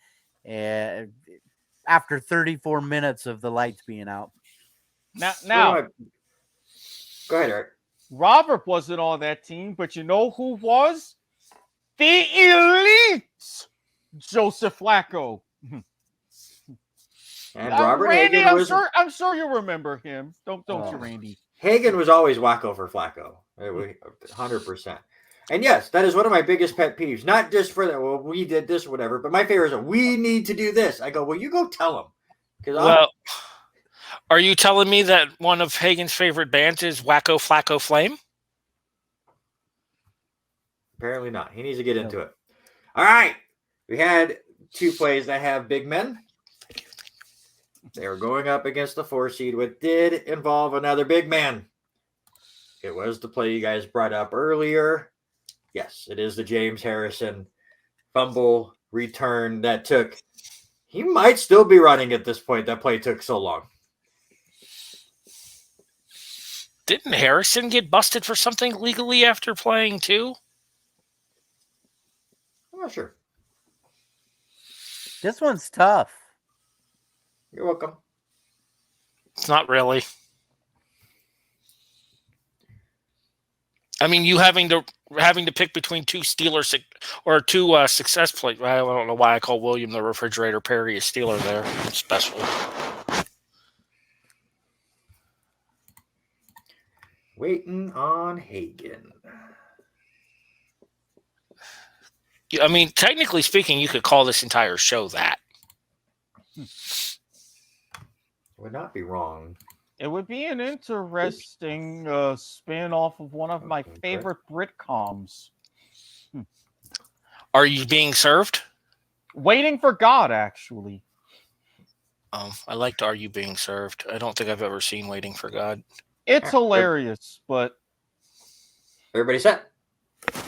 [SPEAKER 4] after 34 minutes of the lights being out.
[SPEAKER 3] Now,
[SPEAKER 1] go ahead, Eric.
[SPEAKER 3] Robert wasn't on that team, but you know who was? The elite Joseph Flacco.
[SPEAKER 1] And Robert
[SPEAKER 3] Randy,
[SPEAKER 1] Hagan
[SPEAKER 3] I'm sure you remember him. Don't you, Randy?
[SPEAKER 1] Hagan was always wacko for Flacco. 100%. And yes, that is one of my biggest pet peeves. Not just for that, well, we did this or whatever, but my favorite is we need to do this. I go, well, you go tell them.
[SPEAKER 2] Well, are you telling me that one of Hagan's favorite bands is Wacko Flacco Flame?
[SPEAKER 1] Apparently not. He needs to get into it. All right. We had two plays that have big men. They were going up against the 4 seed, which did involve another big man. It was the play you guys brought up earlier. Yes, it is the James Harrison fumble return that took. He might still be running at this point. That play took so long.
[SPEAKER 2] Didn't Harrison get busted for something legally after playing too?
[SPEAKER 1] I'm not sure.
[SPEAKER 4] This one's tough.
[SPEAKER 1] You're welcome.
[SPEAKER 2] It's not really. I mean, you having to pick between two Steelers or two success plays. I don't know why I call William the Refrigerator Perry a Steeler there, especially.
[SPEAKER 1] Waiting on Hagan.
[SPEAKER 2] I mean, technically speaking, you could call this entire show that.
[SPEAKER 1] Would not be wrong.
[SPEAKER 3] It would be an interesting spin-off of one of my favorite Britcoms.
[SPEAKER 2] Are you being served?
[SPEAKER 3] Waiting for God, actually.
[SPEAKER 2] I liked Are You Being Served? I don't think I've ever seen Waiting for God.
[SPEAKER 3] It's hilarious, but...
[SPEAKER 1] Everybody set?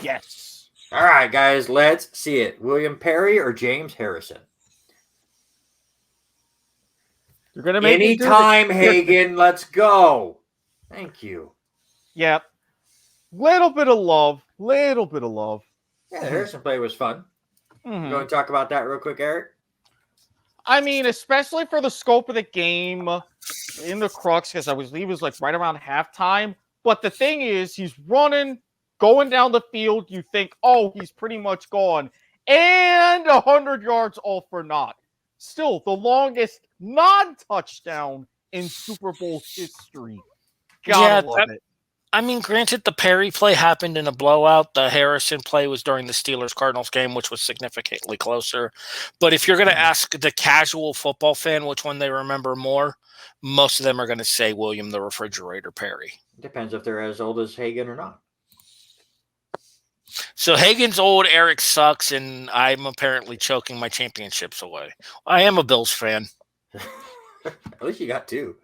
[SPEAKER 3] Yes.
[SPEAKER 1] All right, guys, let's see it. William Perry or James Harrison?
[SPEAKER 3] You're gonna make
[SPEAKER 1] anytime, Hagan. Let's go. Thank you.
[SPEAKER 3] Yep. Little bit of love.
[SPEAKER 1] Yeah, the Harrison play was fun.
[SPEAKER 3] Mm-hmm.
[SPEAKER 1] You want to talk about that real quick, Eric?
[SPEAKER 3] I mean, especially for the scope of the game in the crux, because I believe it was like right around halftime. But the thing is, he's running, going down the field. You think, oh, he's pretty much gone. And 100 yards all for naught. Still, the longest non-touchdown in Super Bowl history. Gotta love it.
[SPEAKER 2] I mean, granted, the Perry play happened in a blowout. The Harrison play was during the Steelers-Cardinals game, which was significantly closer. But if you're going to ask the casual football fan which one they remember more, most of them are going to say William the Refrigerator Perry.
[SPEAKER 1] Depends if they're as old as Hagan or not.
[SPEAKER 2] So Hagen's old, Eric sucks, and I'm apparently choking my championships away. I am a Bills fan.
[SPEAKER 1] At least you got 2.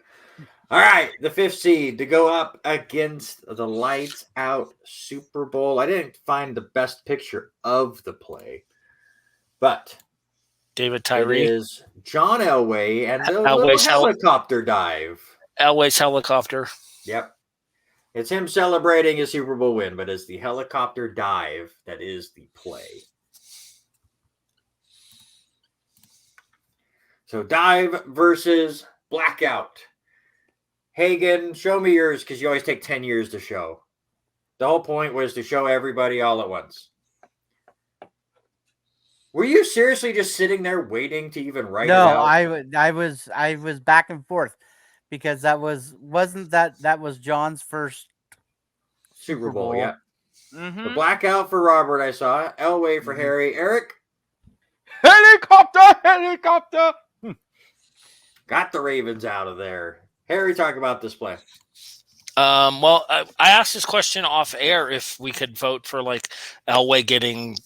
[SPEAKER 1] All right, the 5th seed to go up against the Lights Out Super Bowl. I didn't find the best picture of the play, but
[SPEAKER 2] David
[SPEAKER 1] it
[SPEAKER 2] Tyree.
[SPEAKER 1] is John Elway and the
[SPEAKER 2] Elway's
[SPEAKER 1] little helicopter dive.
[SPEAKER 2] Elway's helicopter.
[SPEAKER 1] Yep. It's him celebrating his Super Bowl win, but it's the helicopter dive that is the play. So dive versus blackout. Hagen, show me yours because you always take 10 years to show. The whole point was to show everybody all at once. Were you seriously just sitting there waiting to even write it
[SPEAKER 4] No,
[SPEAKER 1] out?
[SPEAKER 4] I was back and forth because that was John's first
[SPEAKER 1] Super Bowl, yeah.
[SPEAKER 3] Mm-hmm.
[SPEAKER 1] The blackout for Robert, I saw. Elway for Harry. Eric?
[SPEAKER 3] Helicopter!
[SPEAKER 1] Got the Ravens out of there. Harry, talk about this play.
[SPEAKER 2] Well, I asked this question off air if we could vote for like Elway getting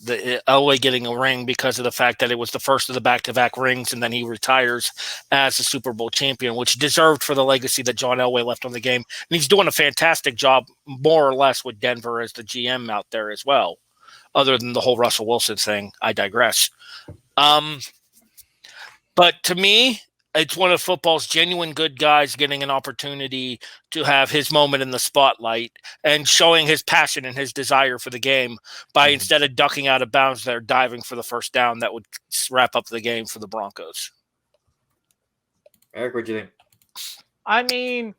[SPEAKER 2] a ring because of the fact that it was the first of the back-to-back rings, and then he retires as a Super Bowl champion, which deserved for the legacy that John Elway left on the game. And he's doing a fantastic job, more or less, with Denver as the GM out there as well. Other than the whole Russell Wilson thing, I digress. But to me, it's one of football's genuine good guys getting an opportunity to have his moment in the spotlight and showing his passion and his desire for the game by instead of ducking out of bounds, they're diving for the first down that would wrap up the game for the Broncos.
[SPEAKER 1] Eric, what do you think?
[SPEAKER 3] I mean,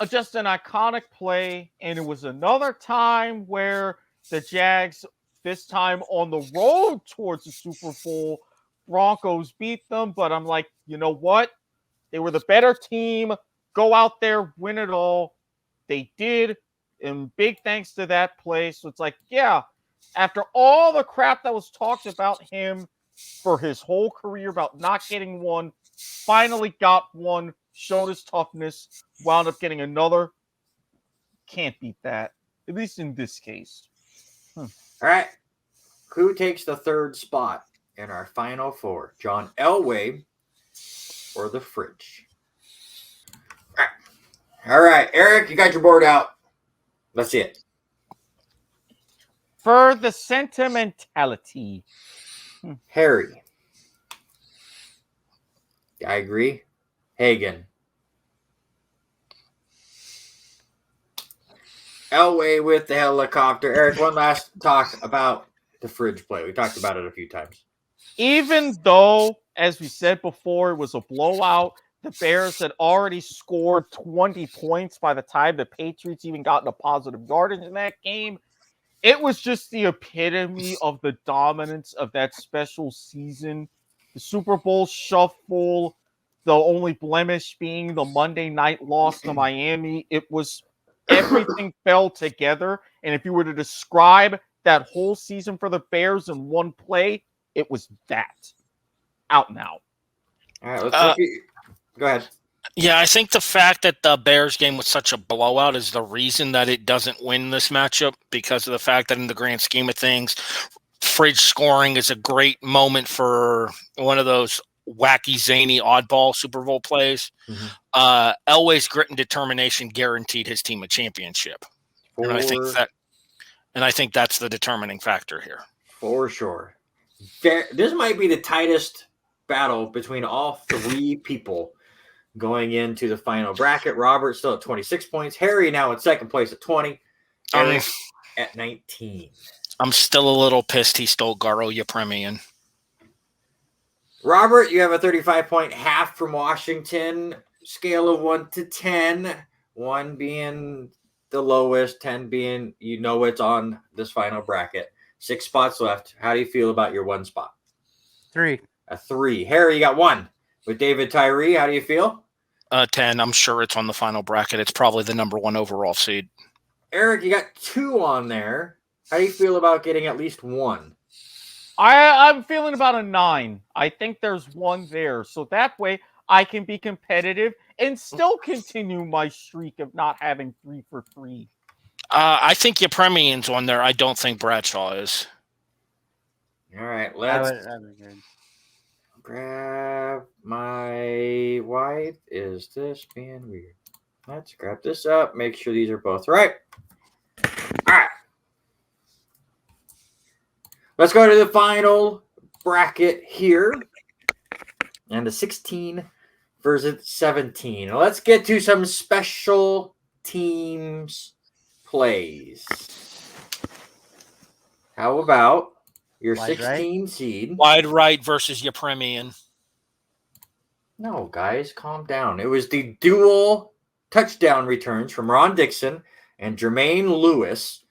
[SPEAKER 3] just an iconic play, and it was another time where the Jags, this time on the road towards the Super Bowl, Broncos beat them, but I'm like, you know what? They were the better team. Go out there, win it all. They did, and big thanks to that play. So it's like, yeah, after all the crap that was talked about him for his whole career about not getting one, finally got one, showed his toughness, wound up getting another. Can't beat that, at least in this case.
[SPEAKER 1] All right. Who takes the 3rd spot in our final 4? John Elway or the fridge? All right, Eric, you got your board out. Let's see it.
[SPEAKER 3] For the sentimentality.
[SPEAKER 1] Harry. I agree. Hagen. Elway with the helicopter. Eric, one last talk about the fridge play. We talked about it a few times.
[SPEAKER 3] Even though, as we said before, it was a blowout, the Bears had already scored 20 points by the time the Patriots even got into positive yardage in that game. It was just the epitome of the dominance of that special season. The Super Bowl shuffle, the only blemish being the Monday night loss to Miami. It was everything fell together. And if you were to describe that whole season for the Bears in one play, it was that. Out and out.
[SPEAKER 1] All right, let's go ahead.
[SPEAKER 2] Yeah, I think the fact that the Bears game was such a blowout is the reason that it doesn't win this matchup, because of the fact that in the grand scheme of things, fridge scoring is a great moment for one of those wacky, zany, oddball Super Bowl plays. Mm-hmm. Elway's grit and determination guaranteed his team a championship. And I think that's the determining factor here.
[SPEAKER 1] For sure. This might be the tightest battle between all 3 people going into the final bracket. Robert still at 26 points. Harry now in 2nd place at 20. Eric at 19.
[SPEAKER 2] I'm still a little pissed he stole Garo Yepremian.
[SPEAKER 1] Robert, you have a 35-point half from Washington. Scale of 1 to 10. 1 being the lowest, 10 being it's on this final bracket. 6 spots left. How do you feel about your 1 spot?
[SPEAKER 4] 3.
[SPEAKER 1] A 3. Harry, you got 1. With David Tyree, how do you feel?
[SPEAKER 2] 10. I'm sure it's on the final bracket. It's probably the number 1 overall seed.
[SPEAKER 1] Eric, you got 2 on there. How do you feel about getting at least 1?
[SPEAKER 3] I'm feeling about a 9. I think there's 1 there. So that way I can be competitive and still continue my streak of not having 3 for 3.
[SPEAKER 2] I think Yepremian's on there. I don't think Bradshaw is.
[SPEAKER 1] All right,
[SPEAKER 4] I
[SPEAKER 1] let's
[SPEAKER 4] would agree.
[SPEAKER 1] grab my. Why is this being weird? Let's grab this up. Make sure these are both right. All right. Let's go to the final bracket here. And the 16 versus 17. Now let's get to some special teams plays. How about your
[SPEAKER 4] Wide
[SPEAKER 1] 16 seed?
[SPEAKER 2] Wide right versus Yepremian.
[SPEAKER 1] No, guys, calm down. It was the dual touchdown returns from Ron Dixon and Jermaine Lewis.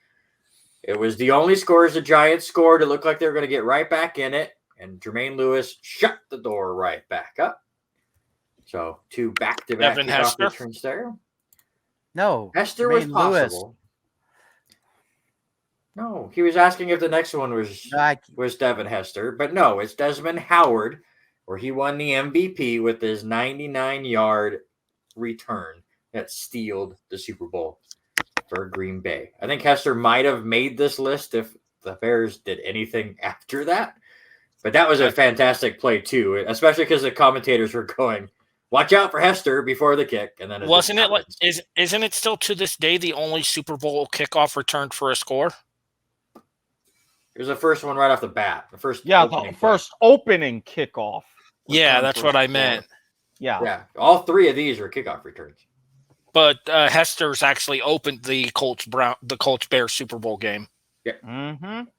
[SPEAKER 1] It was the only scores the Giants scored. It looked like they were going to get right back in it. And Jermaine Lewis shut the door right back up. So 2 back-to-back
[SPEAKER 2] Devin
[SPEAKER 1] kickoff
[SPEAKER 2] Hester?
[SPEAKER 1] returns there.
[SPEAKER 4] No,
[SPEAKER 1] Hester was
[SPEAKER 4] Jermaine
[SPEAKER 1] possible. No, he was asking if the next one
[SPEAKER 4] No,
[SPEAKER 1] was Devin Hester, but no, it's Desmond Howard, where he won the MVP with his 99-yard return that stealed the Super Bowl for Green Bay. I think Hester might have made this list if the Bears did anything after that, but that was a fantastic play too, especially because the commentators were going, "Watch out for Hester" before the kick, and then
[SPEAKER 2] Wasn't it like isn't it still to this day the only Super Bowl kickoff returned for a score?
[SPEAKER 1] It was the first one right off the bat. The first,
[SPEAKER 3] The first opening kickoff.
[SPEAKER 2] Yeah,
[SPEAKER 3] return
[SPEAKER 2] that's
[SPEAKER 3] for
[SPEAKER 2] what
[SPEAKER 3] a
[SPEAKER 2] I
[SPEAKER 3] score.
[SPEAKER 2] meant.
[SPEAKER 3] Yeah.
[SPEAKER 1] Yeah, all 3 of these are kickoff returns.
[SPEAKER 2] But Hester's actually opened the Colts Bears Super Bowl game,
[SPEAKER 3] Mm-hmm.
[SPEAKER 2] and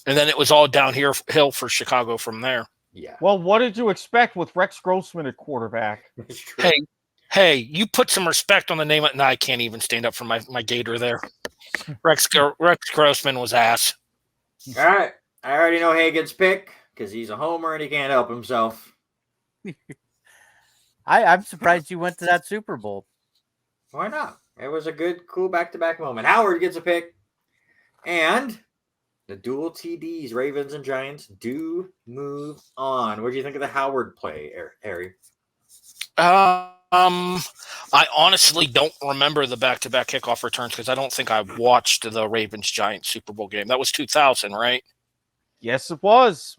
[SPEAKER 2] then it was all downhill for Chicago from there.
[SPEAKER 1] Yeah.
[SPEAKER 3] Well, what did you expect with Rex Grossman at quarterback?
[SPEAKER 1] It's true.
[SPEAKER 2] Hey, you put some respect on the name. No, I can't even stand up for my Gator there. Rex Grossman was ass.
[SPEAKER 1] All right. I already know Hagen's pick because he's a homer and he can't help himself.
[SPEAKER 4] I'm surprised you went to that Super Bowl.
[SPEAKER 1] Why not? It was a good, cool back-to-back moment. Howard gets a pick. And the dual TDs, Ravens and Giants, do move on. What do you think of the Howard play, Harry?
[SPEAKER 2] I honestly don't remember the back-to-back kickoff returns because I don't think I watched the Ravens-Giants Super Bowl game. That was 2000, right?
[SPEAKER 3] Yes, it was.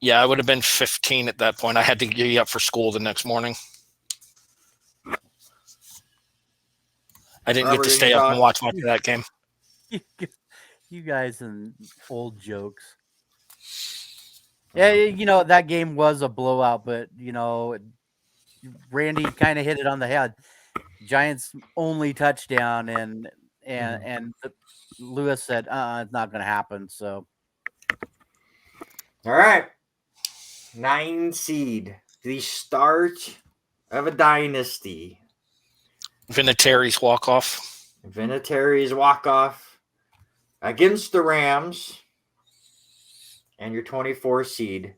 [SPEAKER 2] Yeah, I would have been 15 at that point. I had to get up for school the next morning. I didn't get to stay up and watch much of that game.
[SPEAKER 4] You guys and old jokes. Yeah, that game was a blowout, but Randy kind of hit it on the head. Giants' only touchdown, and Lewis said, it's not going to happen. So,
[SPEAKER 1] All right. 9 seed. The start of a dynasty.
[SPEAKER 2] Vinatieri's walk-off.
[SPEAKER 1] Vinatieri's walk-off against the Rams and your 24 seed.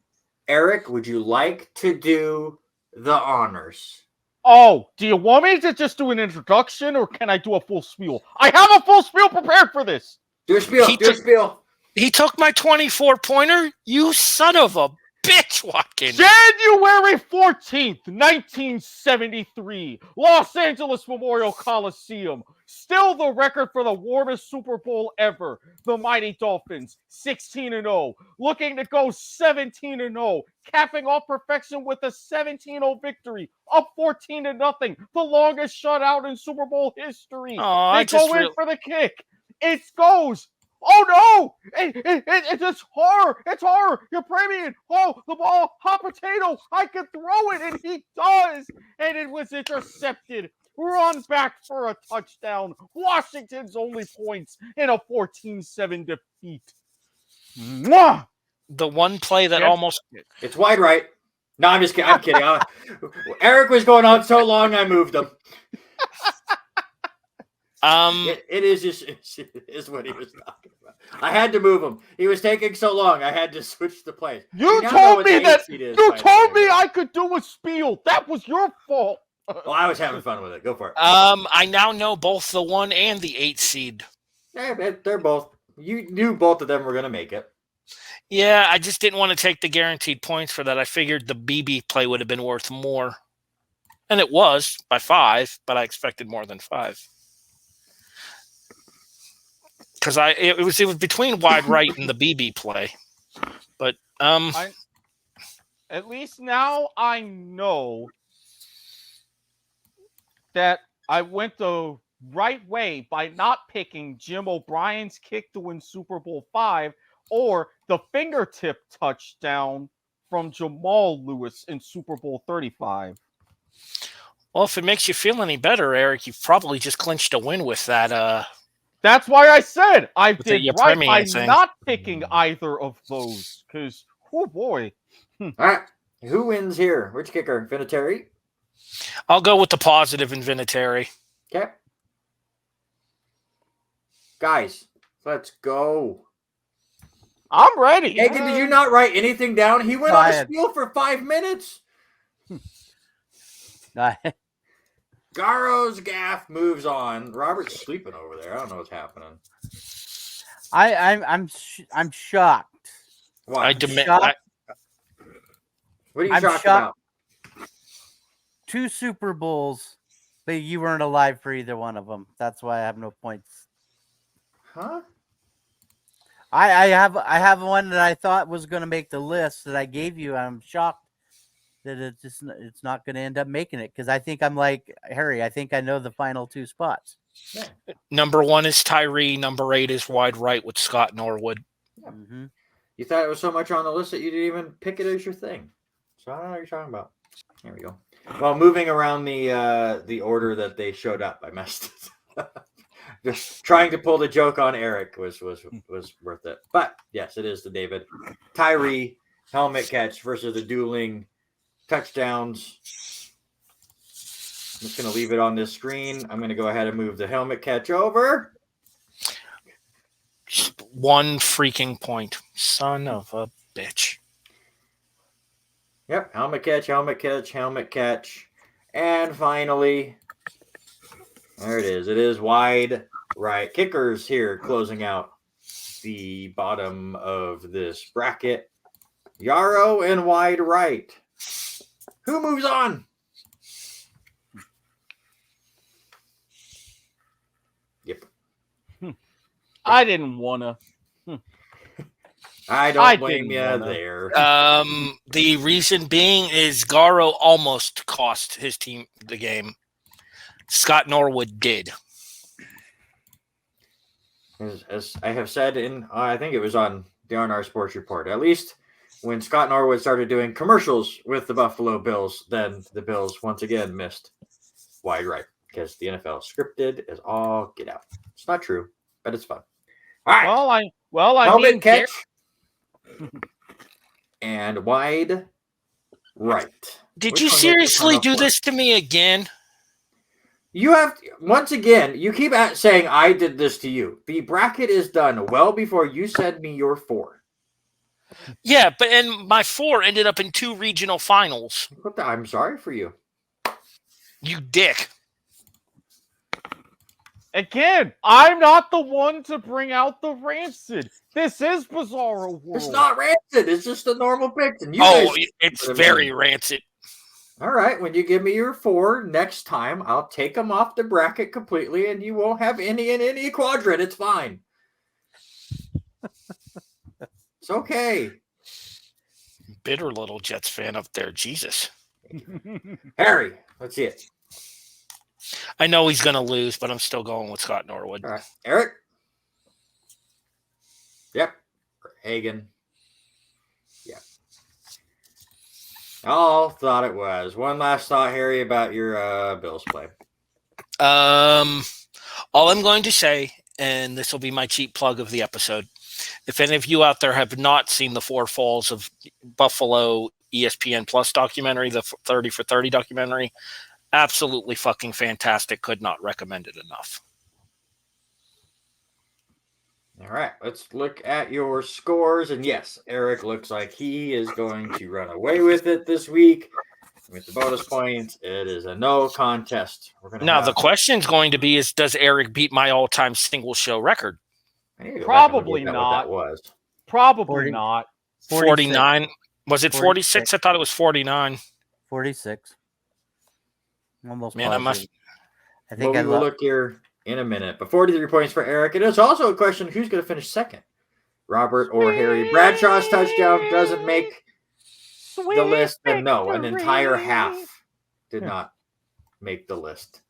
[SPEAKER 1] Eric, would you like to do the honors?
[SPEAKER 3] Oh, do you want me to just do an introduction or can I do a full spiel? I have a full spiel prepared for this.
[SPEAKER 1] Do a spiel. Do a spiel.
[SPEAKER 2] He took my 24-pointer? You son of a bitch, Watkins.
[SPEAKER 3] January 14th, 1973, Los Angeles Memorial Coliseum. Still the record for the warmest Super Bowl ever. The mighty Dolphins, 16-0, looking to go 17-0, capping off perfection with a 17-0 victory, up 14-0, the longest shutout in Super Bowl history. They go in for the kick. It goes. Oh no! It's horror! It's horror! You're premium! Oh, the ball, hot potato! I can throw it, and he does! And it was intercepted. Run back for a touchdown. Washington's only points in a 14-7 defeat. Mwah!
[SPEAKER 2] The one play that almost...
[SPEAKER 1] It's wide right. No, I'm just kidding. I'm kidding. Eric was going on so long, I moved him. It is what he was talking about. I had to move him. He was taking so long. I had to switch the place.
[SPEAKER 3] You told me I could do a spiel. That was your fault.
[SPEAKER 1] Well, I was having fun with it. Go for it.
[SPEAKER 2] I now know both the 1 and the 8 seed.
[SPEAKER 1] Yeah, they're both. You knew both of them were going to make it.
[SPEAKER 2] Yeah, I just didn't want to take the guaranteed points for that. I figured the BB play would have been worth more. And it was by 5, but I expected more than 5. because it was between wide right and the BB play, but
[SPEAKER 3] at least now I know that I went the right way by not picking Jim O'Brien's kick to win Super Bowl V or the fingertip touchdown from Jamal Lewis in Super Bowl 35.
[SPEAKER 2] Well, if it makes you feel any better, Eric, you've probably just clinched a win with that.
[SPEAKER 3] That's why I said I did
[SPEAKER 2] your
[SPEAKER 3] right by
[SPEAKER 2] premium thing.
[SPEAKER 3] not picking either of those. Because, oh boy.
[SPEAKER 1] All right. Who wins here? Which kicker? Vinatieri?
[SPEAKER 2] I'll go with the positive in Vinatieri.
[SPEAKER 1] Okay. Guys, let's go.
[SPEAKER 3] I'm ready.
[SPEAKER 1] Hagen, did you not write anything down? He went on a spiel for 5 minutes. Garo's gaff moves on. Robert's sleeping over there. I don't know what's happening.
[SPEAKER 4] I'm shocked.
[SPEAKER 1] Why? What are you shocked about?
[SPEAKER 4] 2 Super Bowls, but you weren't alive for either one of them. That's why I have no points.
[SPEAKER 1] Huh?
[SPEAKER 4] I have one that I thought was going to make the list that I gave you. I'm shocked that it's not going to end up making it because I think I'm like Harry. I think I know the final 2 spots.
[SPEAKER 1] Yeah.
[SPEAKER 2] Number 1 is Tyree. Number 8 is wide right with Scott Norwood.
[SPEAKER 1] Yeah. Mm-hmm. You thought it was so much on the list that you didn't even pick it as your thing. So I don't know what you're talking about. There we go. Well, moving around the order that they showed up, I messed it. Just trying to pull the joke on Eric was worth it. But yes, it is the David Tyree helmet catch versus the dueling touchdowns. I'm just going to leave it on this screen. I'm going to go ahead and move the helmet catch over.
[SPEAKER 2] Just 1 freaking point. Son of a bitch.
[SPEAKER 1] Yep, helmet catch, helmet catch, helmet catch. And finally, there it is. It is wide right. Kickers here closing out the bottom of this bracket. Yarrow and wide right. Who moves on? Yep.
[SPEAKER 3] I didn't want to.
[SPEAKER 1] I don't blame you there.
[SPEAKER 2] The reason being is Garo almost cost his team the game. Scott Norwood did.
[SPEAKER 1] As I have said I think it was on the RNR Sports Report, at least when Scott Norwood started doing commercials with the Buffalo Bills, then the Bills once again missed wide right because the NFL scripted as all get out. It's not true, but it's fun. All right.
[SPEAKER 3] I
[SPEAKER 1] helmet
[SPEAKER 3] mean,
[SPEAKER 1] catch and wide right.
[SPEAKER 2] Did you seriously do this to me again?
[SPEAKER 1] You have once again. You keep saying I did this to you. The bracket is done well before you send me your 4.
[SPEAKER 2] Yeah, and my 4 ended up in 2 regional finals.
[SPEAKER 1] I'm sorry for you.
[SPEAKER 2] You dick.
[SPEAKER 3] Again, I'm not the one to bring out the rancid. This is Bizarro World.
[SPEAKER 1] It's not rancid. It's just a normal pick. And
[SPEAKER 2] it's very rancid.
[SPEAKER 1] All right. When you give me your 4 next time, I'll take them off the bracket completely, and you won't have any in any quadrant. It's fine. It's okay.
[SPEAKER 2] Bitter little Jets fan up there. Jesus.
[SPEAKER 1] Harry, let's see it.
[SPEAKER 2] I know he's going to lose, but I'm still going with Scott Norwood.
[SPEAKER 1] All right. Eric? Yep. Hagen? Yep. All thought it was. One last thought, Harry, about your Bills play.
[SPEAKER 2] All I'm going to say, and this will be my cheap plug of the episode, if any of you out there have not seen the 4 Falls of Buffalo ESPN Plus documentary, the 30 for 30 documentary, absolutely fucking fantastic. Could not recommend it enough.
[SPEAKER 1] All right, let's look at your scores. And yes, Eric looks like he is going to run away with it this week. With the bonus points, it is a no contest.
[SPEAKER 2] The question's going to be is, does Eric beat my all-time single show record?
[SPEAKER 3] Probably not.
[SPEAKER 1] That was.
[SPEAKER 3] Probably not.
[SPEAKER 2] 49. Was it 46? I thought it was 49.
[SPEAKER 4] 46. Almost.
[SPEAKER 2] Man,
[SPEAKER 4] positive.
[SPEAKER 1] I think I look here in a minute. But 43 points for Eric. It is also a question who's going to finish second, Robert or Harry. Bradshaw's touchdown doesn't make the list. And no, an entire half did not make the list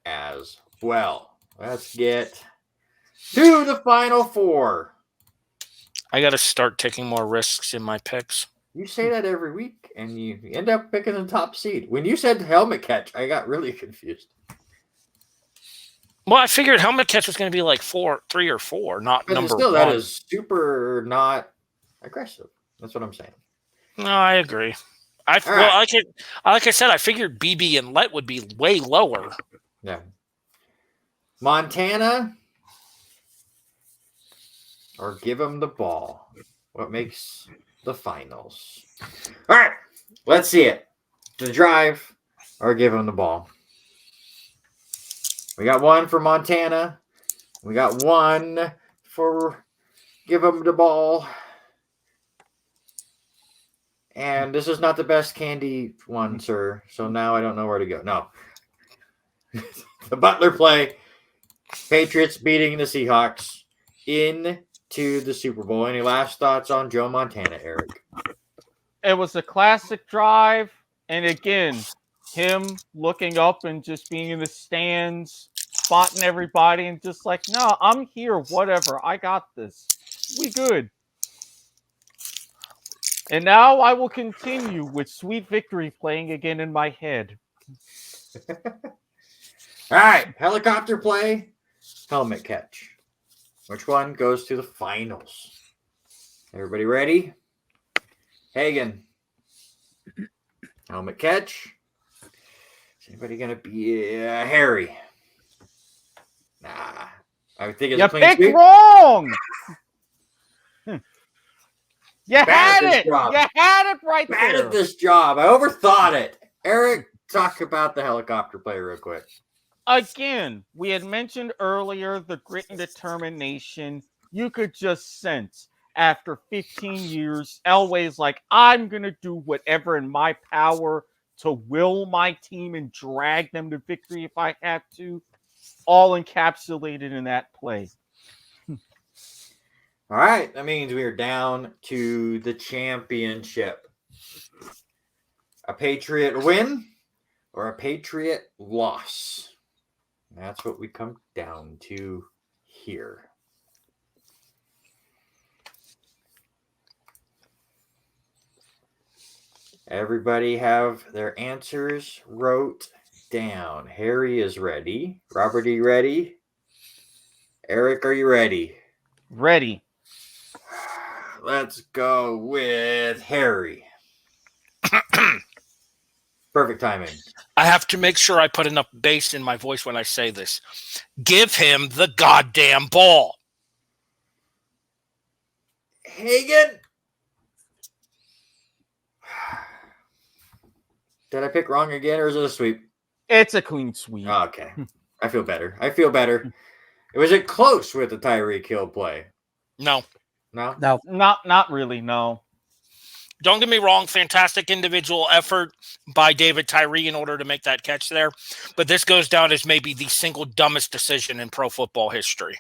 [SPEAKER 1] as well. Let's get to the final four.
[SPEAKER 2] I got to start taking more risks in my picks.
[SPEAKER 1] You say that every week, and you end up picking the top seed. When you said helmet catch, I got really confused.
[SPEAKER 2] Well, I figured helmet catch was going to be like 3 or 4, not
[SPEAKER 1] But
[SPEAKER 2] number
[SPEAKER 1] still,
[SPEAKER 2] 1.
[SPEAKER 1] that is super not aggressive. That's what I'm saying.
[SPEAKER 2] No, I agree. Like I said, I figured BB and Let would be way lower.
[SPEAKER 1] Yeah. Montana or give them the ball. What makes the finals? All right, let's see it. To drive or give them the ball. We got one for Montana. We got one for give them the ball. And this is not the best candy one, sir. So now I don't know where to go. No. The Butler play. Patriots beating the Seahawks into the Super Bowl. Any last thoughts on Joe Montana, Eric?
[SPEAKER 3] It was a classic drive. And again, him looking up and just being in the stands, spotting everybody and just like, no, I'm here, whatever. I got this. We good. And now I will continue with Sweet Victory playing again in my head.
[SPEAKER 1] All right, helicopter play, helmet catch. Which one goes to the finals? Everybody ready? Hagen. Helmet catch. Is anybody going to be Harry? Nah. I think it's
[SPEAKER 3] You
[SPEAKER 1] a clean
[SPEAKER 3] picked
[SPEAKER 1] sweep.
[SPEAKER 3] wrong! You
[SPEAKER 1] Bad
[SPEAKER 3] had
[SPEAKER 1] at this
[SPEAKER 3] it!
[SPEAKER 1] job.
[SPEAKER 3] You had it right
[SPEAKER 1] Bad
[SPEAKER 3] there!
[SPEAKER 1] at this job. I overthought it. Eric, talk about the helicopter play real quick.
[SPEAKER 3] Again, we had mentioned earlier the grit and determination. You could just sense after 15 years, Elway's like, I'm going to do whatever in my power to will my team and drag them to victory if I have to. All encapsulated in that play.
[SPEAKER 1] All right. That means we are down to the championship. A Patriot win or a Patriot loss. That's what we come down to here. Everybody have their answers wrote down. Harry is ready. Robert, are you ready? Eric, are you ready?
[SPEAKER 3] Ready.
[SPEAKER 1] Let's go with Harry. Perfect timing.
[SPEAKER 2] I have to make sure I put enough bass in my voice when I say this. Give him the goddamn ball.
[SPEAKER 1] Hagen. Did I pick wrong again, or is it a sweep?
[SPEAKER 3] It's a clean sweep.
[SPEAKER 1] Oh, okay. I feel better. Was it close with the Tyreek Hill play?
[SPEAKER 2] No.
[SPEAKER 1] No?
[SPEAKER 4] No.
[SPEAKER 3] Not really, no.
[SPEAKER 2] Don't get me wrong, fantastic individual effort by David Tyree in order to make that catch there. But this goes down as maybe the single dumbest decision in pro football history.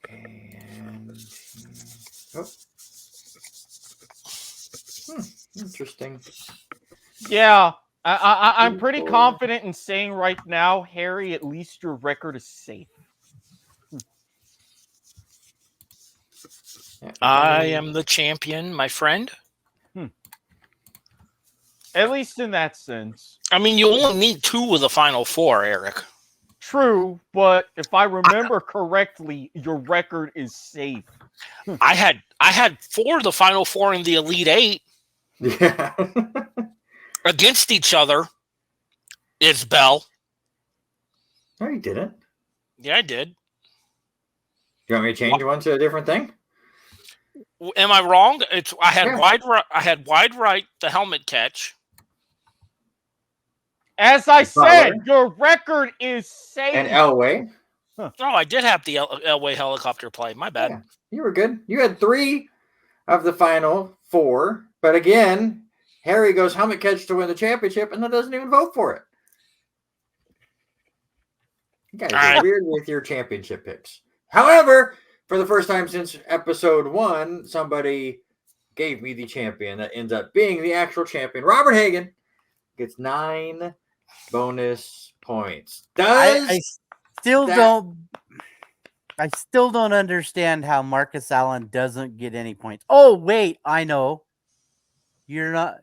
[SPEAKER 1] And interesting.
[SPEAKER 3] Yeah, I'm pretty confident in saying right now, Harry, at least your record is safe.
[SPEAKER 2] I am the champion, my friend.
[SPEAKER 3] At least in that sense.
[SPEAKER 2] I mean, you only need 2 of the final 4, Eric.
[SPEAKER 3] True, but if I remember correctly, your record is safe.
[SPEAKER 2] I had 4 of the final 4 in the Elite 8
[SPEAKER 1] Yeah.
[SPEAKER 2] against each other. Isbell.
[SPEAKER 1] No, you didn't.
[SPEAKER 2] Yeah, I did.
[SPEAKER 1] You want me to change one to a different thing?
[SPEAKER 2] Am I wrong? I had
[SPEAKER 1] Yeah.
[SPEAKER 2] wide right the helmet catch.
[SPEAKER 3] As I said,
[SPEAKER 1] Butler.
[SPEAKER 3] your record is safe.
[SPEAKER 1] And Elway.
[SPEAKER 2] Oh, I did have the Elway helicopter play. My bad.
[SPEAKER 1] Yeah, you were good. You had 3 of the final 4. But again, Harry goes helmet catch to win the championship, and then doesn't even vote for it. You guys
[SPEAKER 2] All
[SPEAKER 1] are
[SPEAKER 2] right.
[SPEAKER 1] weird with your championship picks. However, for the first time since episode 1, somebody gave me the champion that ends up being the actual champion. Robert Hagen gets 9 bonus points.
[SPEAKER 4] I still
[SPEAKER 1] that-
[SPEAKER 4] don't. I still don't understand how Marcus Allen doesn't get any points. Oh wait, I know. You're not.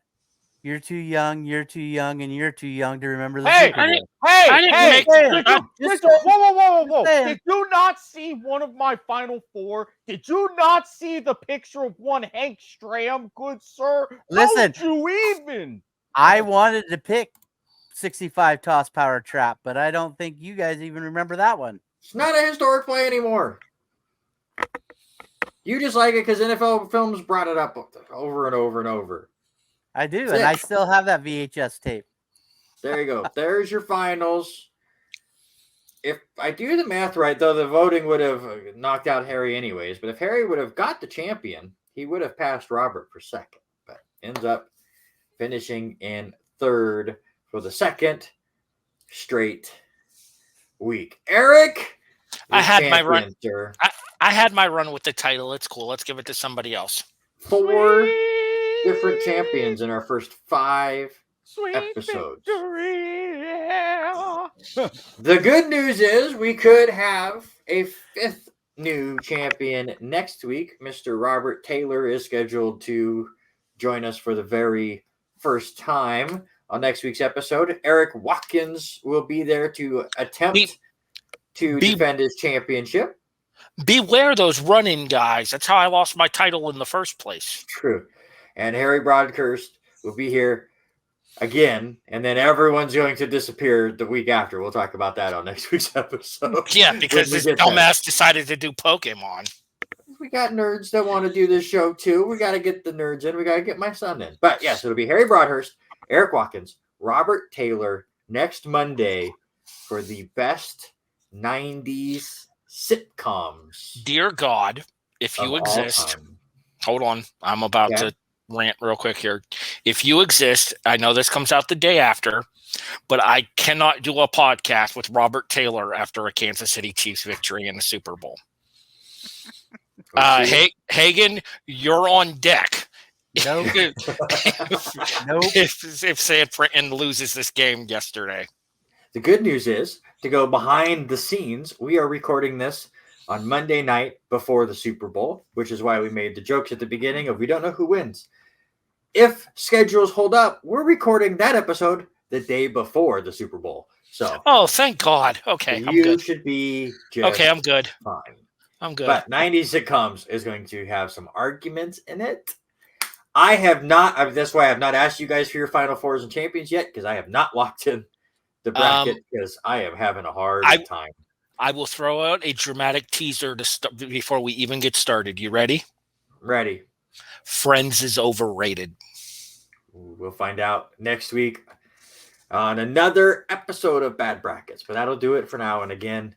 [SPEAKER 4] You're too young. You're too young, and you're too young to remember the
[SPEAKER 3] Hey,
[SPEAKER 4] Super
[SPEAKER 2] I
[SPEAKER 4] Bowl.
[SPEAKER 2] didn't-
[SPEAKER 3] Hey,
[SPEAKER 2] I didn't
[SPEAKER 3] hey,
[SPEAKER 2] make-
[SPEAKER 3] did you,
[SPEAKER 4] Just
[SPEAKER 3] did you- whoa.
[SPEAKER 4] Just saying.
[SPEAKER 3] Did you not see one of my Final Four? Did you not see the picture of one Hank Stram, good sir?
[SPEAKER 4] Listen.
[SPEAKER 3] Don't you even?
[SPEAKER 4] I wanted to pick 65 toss power trap, but I don't think you guys even remember that one.
[SPEAKER 1] It's not a historic play anymore. You just like it because NFL Films brought it up over and over and over.
[SPEAKER 4] I do,
[SPEAKER 1] That's
[SPEAKER 4] and
[SPEAKER 1] it.
[SPEAKER 4] I still have that VHS tape.
[SPEAKER 1] There you go. There's your finals. If I do the math right, though, the voting would have knocked out Harry anyways. But if Harry would have got the champion, he would have passed Robert for second. But ends up finishing in third for the second straight week. Eric,
[SPEAKER 2] I
[SPEAKER 1] your
[SPEAKER 2] had my
[SPEAKER 1] champion,
[SPEAKER 2] run.
[SPEAKER 1] sir.
[SPEAKER 2] I had my run with the title. It's cool. Let's give it to somebody else.
[SPEAKER 1] 4 different champions in our first 5
[SPEAKER 3] Sweet
[SPEAKER 1] episodes.
[SPEAKER 3] victory, yeah.
[SPEAKER 1] The good news is we could have a 5th new champion next week. Mr. Robert Taylor is scheduled to join us for the very first time on next week's episode. Eric Watkins will be there to attempt to defend his championship.
[SPEAKER 2] Beware those running guys. That's how I lost my title in the first place.
[SPEAKER 1] True. And Harry Broadhurst will be here again, and then everyone's going to disappear the week after. We'll talk about that on next week's episode.
[SPEAKER 2] Yeah, because
[SPEAKER 1] When we
[SPEAKER 2] this
[SPEAKER 1] get there.
[SPEAKER 2] dumbass decided to do Pokemon.
[SPEAKER 1] We got nerds that want to do this show too. We got to get the nerds in. We got to get my son in. But yes, it'll be Harry Broadhurst, Eric Watkins, Robert Taylor next Monday for the best 90s sitcoms.
[SPEAKER 2] Dear God, if
[SPEAKER 1] of
[SPEAKER 2] you
[SPEAKER 1] all
[SPEAKER 2] exist,
[SPEAKER 1] time.
[SPEAKER 2] hold on. I'm about
[SPEAKER 1] Yeah.
[SPEAKER 2] to rant real quick here. If you exist, I know this comes out the day after, but I cannot do a podcast with Robert Taylor after a Kansas City Chiefs victory in the Super Bowl.
[SPEAKER 1] We'll see.
[SPEAKER 2] Hagen, you're on deck.
[SPEAKER 4] Nope. Nope.
[SPEAKER 2] If San Fran loses this game yesterday.
[SPEAKER 1] The good news is, to go behind the scenes, we are recording this on Monday night before the Super Bowl, which is why we made the jokes at the beginning of we don't know who wins. If schedules hold up, we're recording that episode the day before the Super Bowl. So
[SPEAKER 2] Oh, thank God. Okay, I'm
[SPEAKER 1] you
[SPEAKER 2] good.
[SPEAKER 1] should be just
[SPEAKER 2] Okay, I'm good.
[SPEAKER 1] fine.
[SPEAKER 2] I'm good.
[SPEAKER 1] But 90s sitcoms is going to have some arguments in it. I have not, that's why I have not asked you guys for your Final Fours and Champions yet, because I have not locked in the bracket because I am having a hard time.
[SPEAKER 2] I will throw out a dramatic teaser to start before we even get started. You ready?
[SPEAKER 1] Ready.
[SPEAKER 2] Friends is overrated.
[SPEAKER 1] We'll find out next week on another episode of Bad Brackets, but that'll do it for now. And again,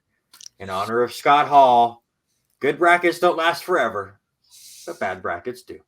[SPEAKER 1] in honor of Scott Hall, good brackets don't last forever, but bad brackets do.